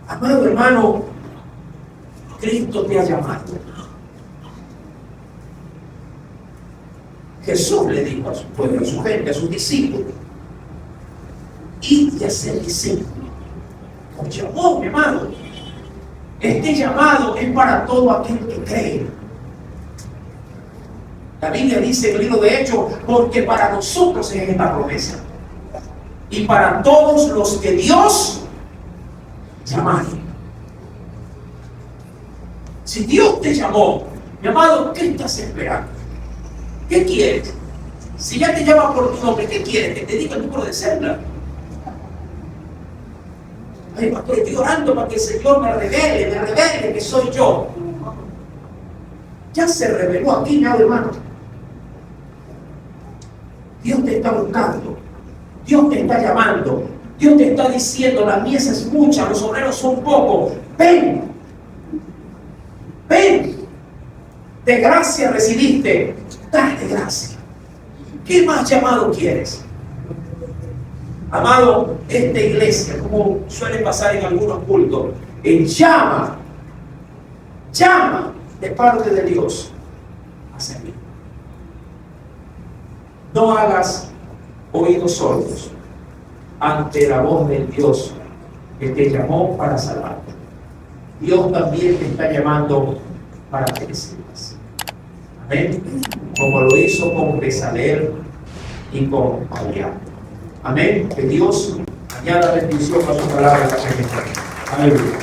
Amado hermano, Cristo te ha llamado. Jesús le dijo a su pueblo, a su gente, a sus discípulos, id a ser discípulos. Nos llamó, mi amado. Este llamado es para todo aquel que cree. La Biblia dice en el libro de Hechos, porque para nosotros es esta promesa. Y para todos los que Dios llamare. Si Dios te llamó, mi amado, ¿qué estás esperando? ¿Qué quieres? Si ya te llama por tu nombre, ¿qué quieres? Que te diga el número de cédula. Ay, pastor, estoy orando para que el Señor me revele que soy yo. Ya se reveló aquí, mi hermano. Dios te está buscando. Dios te está llamando. Dios te está diciendo, la mies es mucha, los obreros son pocos. Ven. Ven. De gracia recibiste. Dale gracia. ¿Qué más llamado quieres? Amado, esta iglesia, como suele pasar en algunos cultos, llama de parte de Dios a servir. No hagas oídos sordos ante la voz del Dios que te llamó para salvarte. Dios también te está llamando para que le sirvas. Amén. Como lo hizo con Bezalel y con Aholiab. Amén. Que Dios añada bendición a su palabra. Aleluya.